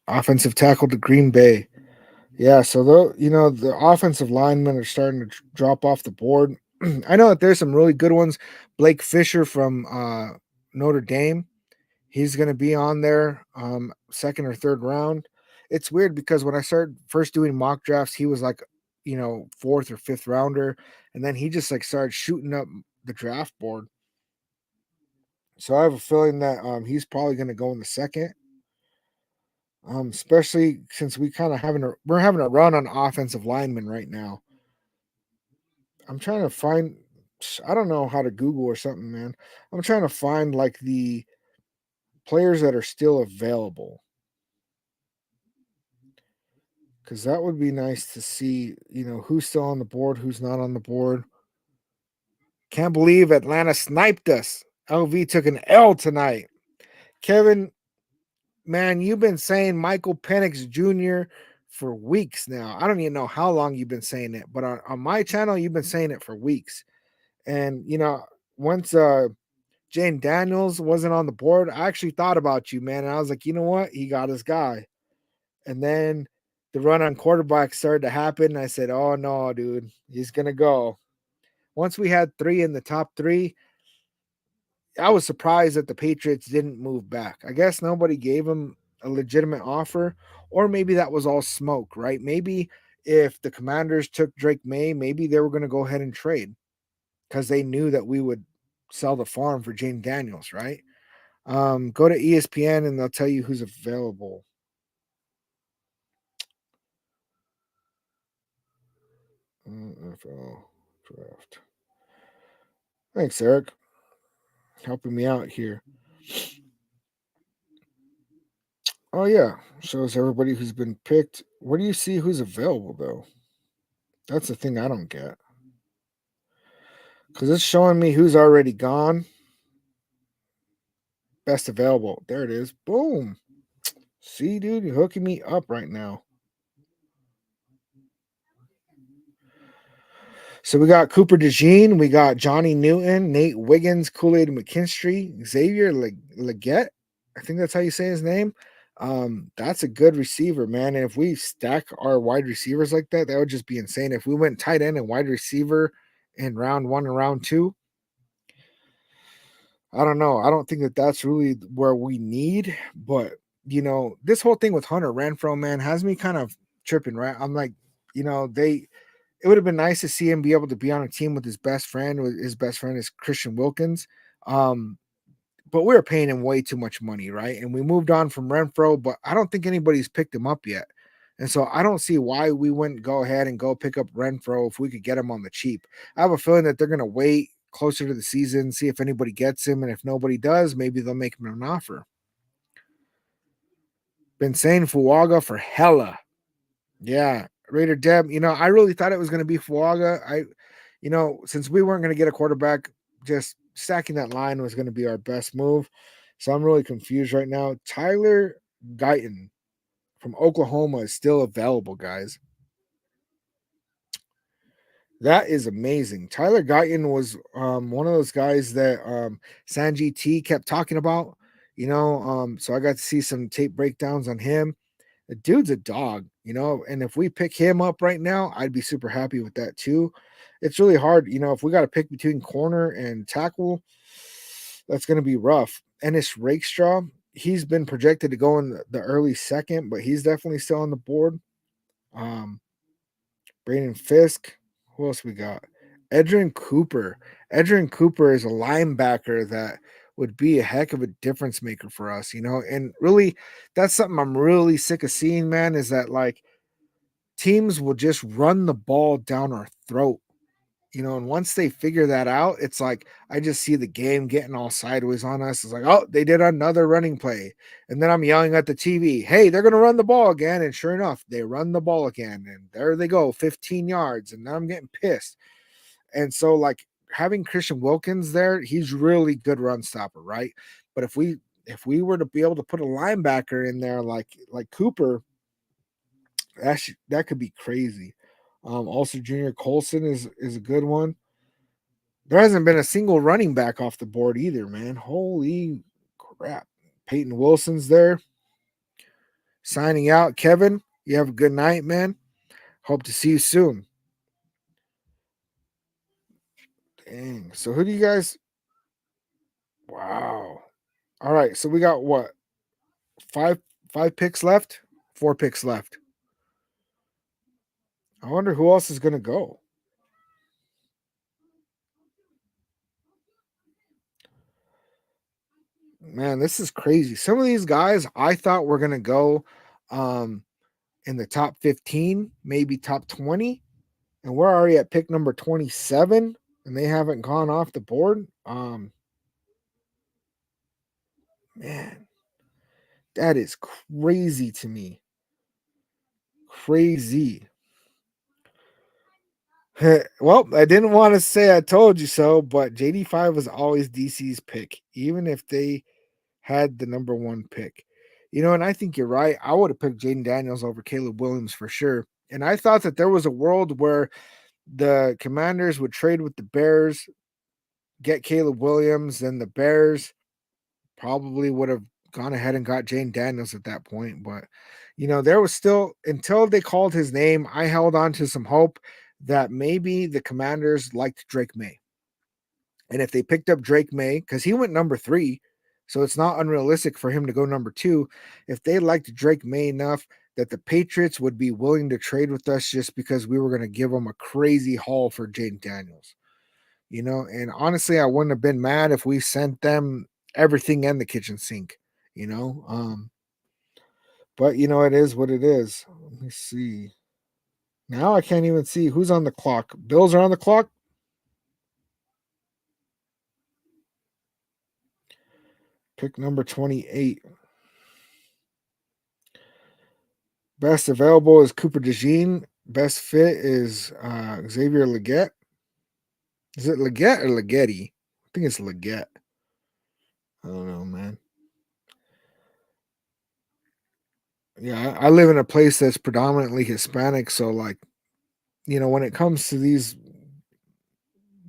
Offensive tackle to Green Bay. Yeah, so the offensive linemen are starting to drop off the board. I know that there's some really good ones. Blake Fisher from Notre Dame. He's going to be on there second or third round. It's weird because when I started first doing mock drafts, he was like, fourth or fifth rounder. And then he just like started shooting up the draft board. So I have a feeling that he's probably going to go in the second. Especially since we're having a run on offensive linemen right now. I'm trying to find. I don't know how to Google or something, man. I'm trying to find like the players that are still available because that would be nice to see. Who's still on the board, who's not on the board. Can't believe Atlanta sniped us. LV took an L tonight. Kevin, man, you've been saying Michael Penix Jr. for weeks now. I don't even know how long you've been saying it, but on my channel, you've been saying it for weeks. And once Jane Daniels wasn't on the board, I actually thought about you, man. And I was like, you know what? He got his guy. And then the run on quarterback started to happen. And I said, oh no, dude, he's gonna go. Once we had three in the top three, I was surprised that the Patriots didn't move back. I guess nobody gave him a legitimate offer, or maybe that was all smoke, right? Maybe if the Commanders took Drake May, maybe they were going to go ahead and trade because they knew that we would sell the farm for Jane Daniels, right? Go to ESPN and they'll tell you who's available. NFL draft. Thanks, Eric, helping me out here. Oh yeah, shows everybody who's been picked. Where do you see who's available though? That's the thing I don't get. Because it's showing me who's already gone. Best available. There it is. Boom. See, dude, you're hooking me up right now. So we got Cooper DeJean, we got Johnny Newton, Nate Wiggins, Kool-Aid McKinstry, Xavier Leggett. I think that's how you say his name. That's a good receiver, man. And if we stack our wide receivers like that, that would just be insane. If we went tight end and wide receiver in round one and round two, I don't know. I don't think that that's really where we need, but this whole thing with Hunter Renfro, man, has me kind of tripping, right? I'm like, it would have been nice to see him be able to be on a team with his best friend. His best friend is Christian Wilkins. Um, but we were paying him way too much money, right? And we moved on from Renfro, but I don't think anybody's picked him up yet. And so I don't see why we wouldn't go ahead and go pick up Renfro if we could get him on the cheap. I have a feeling that they're going to wait closer to the season, see if anybody gets him. And if nobody does, maybe they'll make him an offer. Been saying Fuaga for hella. Yeah. Raider Deb, I really thought it was going to be Fuaga. Since we weren't going to get a quarterback, just stacking that line was going to be our best move. So I'm really confused right now. Tyler Guyton from Oklahoma is still available, guys. That is amazing. Tyler Guyton was one of those guys that Sanji T kept talking about, so I got to see some tape breakdowns on him. The dude's a dog, and if we pick him up right now, I'd be super happy with that too. It's really hard, if we got to pick between corner and tackle, that's going to be rough. Ennis Rakestraw, he's been projected to go in the early second, but he's definitely still on the board. Um, Brandon Fisk, who else we got? Edrin Cooper. Edrin Cooper is a linebacker that would be a heck of a difference maker for us, and really that's something I'm really sick of seeing, man, is that like teams will just run the ball down our throat, and once they figure that out, it's like I just see the game getting all sideways on us. It's like, oh, they did another running play. And then I'm yelling at the TV, hey, they're gonna run the ball again. And sure enough, they run the ball again. And there they go, 15 yards. And now I'm getting pissed. And so, like having Christian Wilkins there, he's really good run stopper, right? But if we were to be able to put a linebacker in there like Cooper, that could be crazy. Also, Junior Colson is a good one. There hasn't been a single running back off the board either, man. Holy crap. Peyton Wilson's there. Signing out. Kevin, you have a good night, man. Hope to see you soon. Dang. So who do you guys? Wow. All right. So we got what? Five five picks left? 4 picks left. I wonder who else is gonna go. Man, this is crazy. Some of these guys I thought were gonna go um in the top 15, maybe top 20, and we're already at pick number 27, and they haven't gone off the board. Man, that is crazy to me. Crazy. Well, I didn't want to say I told you so, but JD5 was always DC's pick, even if they had the number one pick. And I think you're right. I would have picked Jaden Daniels over Caleb Williams for sure. And I thought that there was a world where the Commanders would trade with the Bears, get Caleb Williams, and the Bears probably would have gone ahead and got Jaden Daniels at that point. But, there was still, until they called his name, I held on to some hope that maybe the Commanders liked Drake May. And if they picked up Drake May, because he went number 3, so it's not unrealistic for him to go number 2. If they liked Drake May enough that the Patriots would be willing to trade with us just because we were going to give them a crazy haul for Jaden Daniels. And honestly, I wouldn't have been mad if we sent them everything and the kitchen sink, you know. But it is what it is. Let me see. Now I can't even see who's on the clock. Bills are on the clock. Pick number 28. Best available is Cooper DeJean. Best fit is Xavier Legette. Is it Legette or Leggetti? I think it's Legette. I don't know, man. Yeah, I live in a place that's predominantly Hispanic, so when it comes to these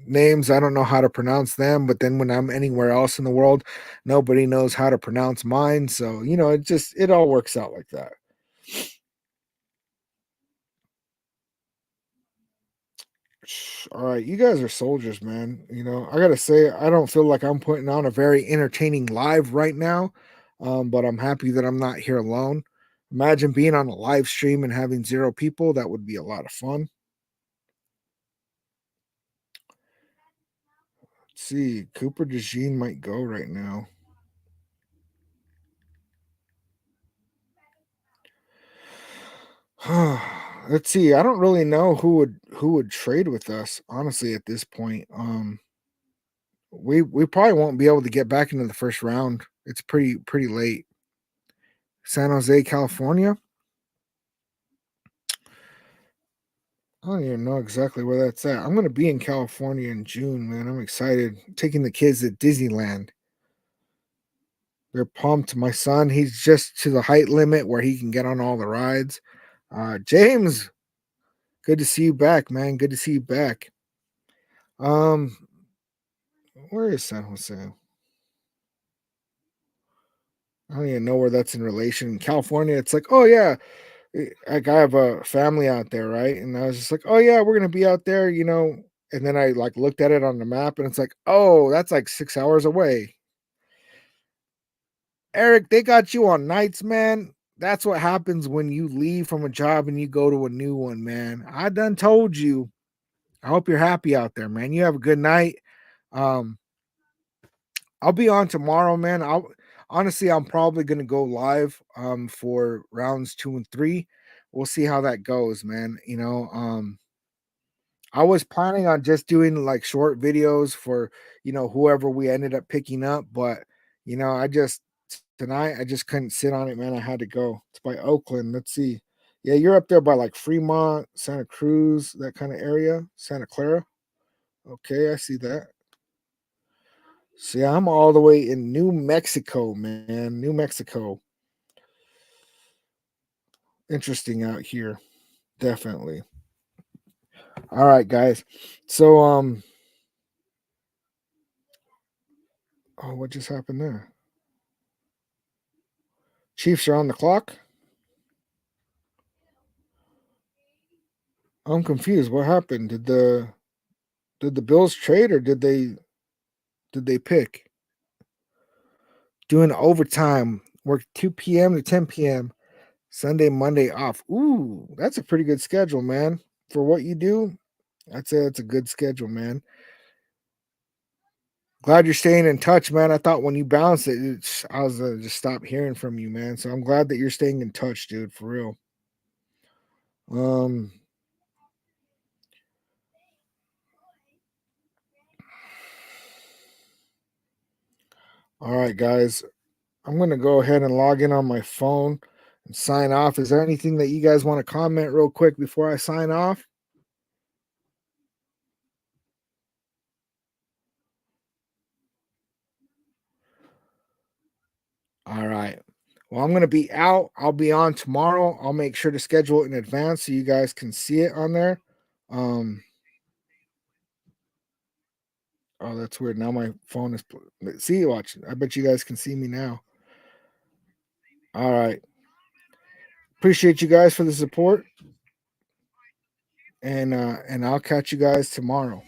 names, I don't know how to pronounce them, but then when I'm anywhere else in the world, nobody knows how to pronounce mine. So, it all works out like that. All right, you guys are soldiers, man. I gotta say, I don't feel like I'm putting on a very entertaining live right now, but I'm happy that I'm not here alone. Imagine being on a live stream and having 0 people. That would be a lot of fun. Let's see, Cooper DeJean might go right now. Let's see. I don't really know who would trade with us, honestly, at this point. We probably won't be able to get back into the first round. It's pretty late. San Jose, California. I don't even know exactly where that's at. I'm gonna be in California in June, man. I'm excited. Taking the kids at Disneyland. They're pumped. My son, he's just to the height limit where he can get on all the rides. James, good to see you back, man. Good to see you back. Um, where is San Jose? I don't even know where that's in relation. California, it's like, oh yeah, like I have a family out there, right? And I was just like, oh yeah, we're gonna be out there, And then I looked at it on the map, and it's like, oh, that's like 6 hours away. Eric, they got you on nights, man. That's what happens when you leave from a job and you go to a new one, man. I done told you. I hope you're happy out there, man. You have a good night. Um, I'll be on tomorrow, man. I'm probably gonna go live for rounds 2 and 3. We'll see how that goes, man. I was planning on just doing short videos for whoever we ended up picking up, but I just tonight I just couldn't sit on it, man. I had to go. It's by Oakland. Let's see. Yeah, you're up there by Fremont, Santa Cruz, that kind of area, Santa Clara. Okay, I see that. See, I'm all the way in New Mexico, man. New Mexico. Interesting out here. Definitely. All right, guys. So oh, what just happened there? Chiefs are on the clock. I'm confused. What happened? Did the Bills trade or did they pick? Doing overtime. Work 2 p.m. to 10 p.m. Sunday, Monday off. Ooh, that's a pretty good schedule, man. For what you do, I'd say that's a good schedule, man. Glad you're staying in touch, man. I thought when you bounced it, I was just stop hearing from you, man. So I'm glad that you're staying in touch, dude, for real. Um, all right, guys. I'm gonna go ahead and log in on my phone and sign off. Is there anything that you guys want to comment real quick before I sign off? All right. Well, I'm gonna be out. I'll be on tomorrow. I'll make sure to schedule it in advance so you guys can see it on there. Um, oh, that's weird. Now my phone is see you watching. I bet you guys can see me now. All right. Appreciate you guys for the support. And I'll catch you guys tomorrow.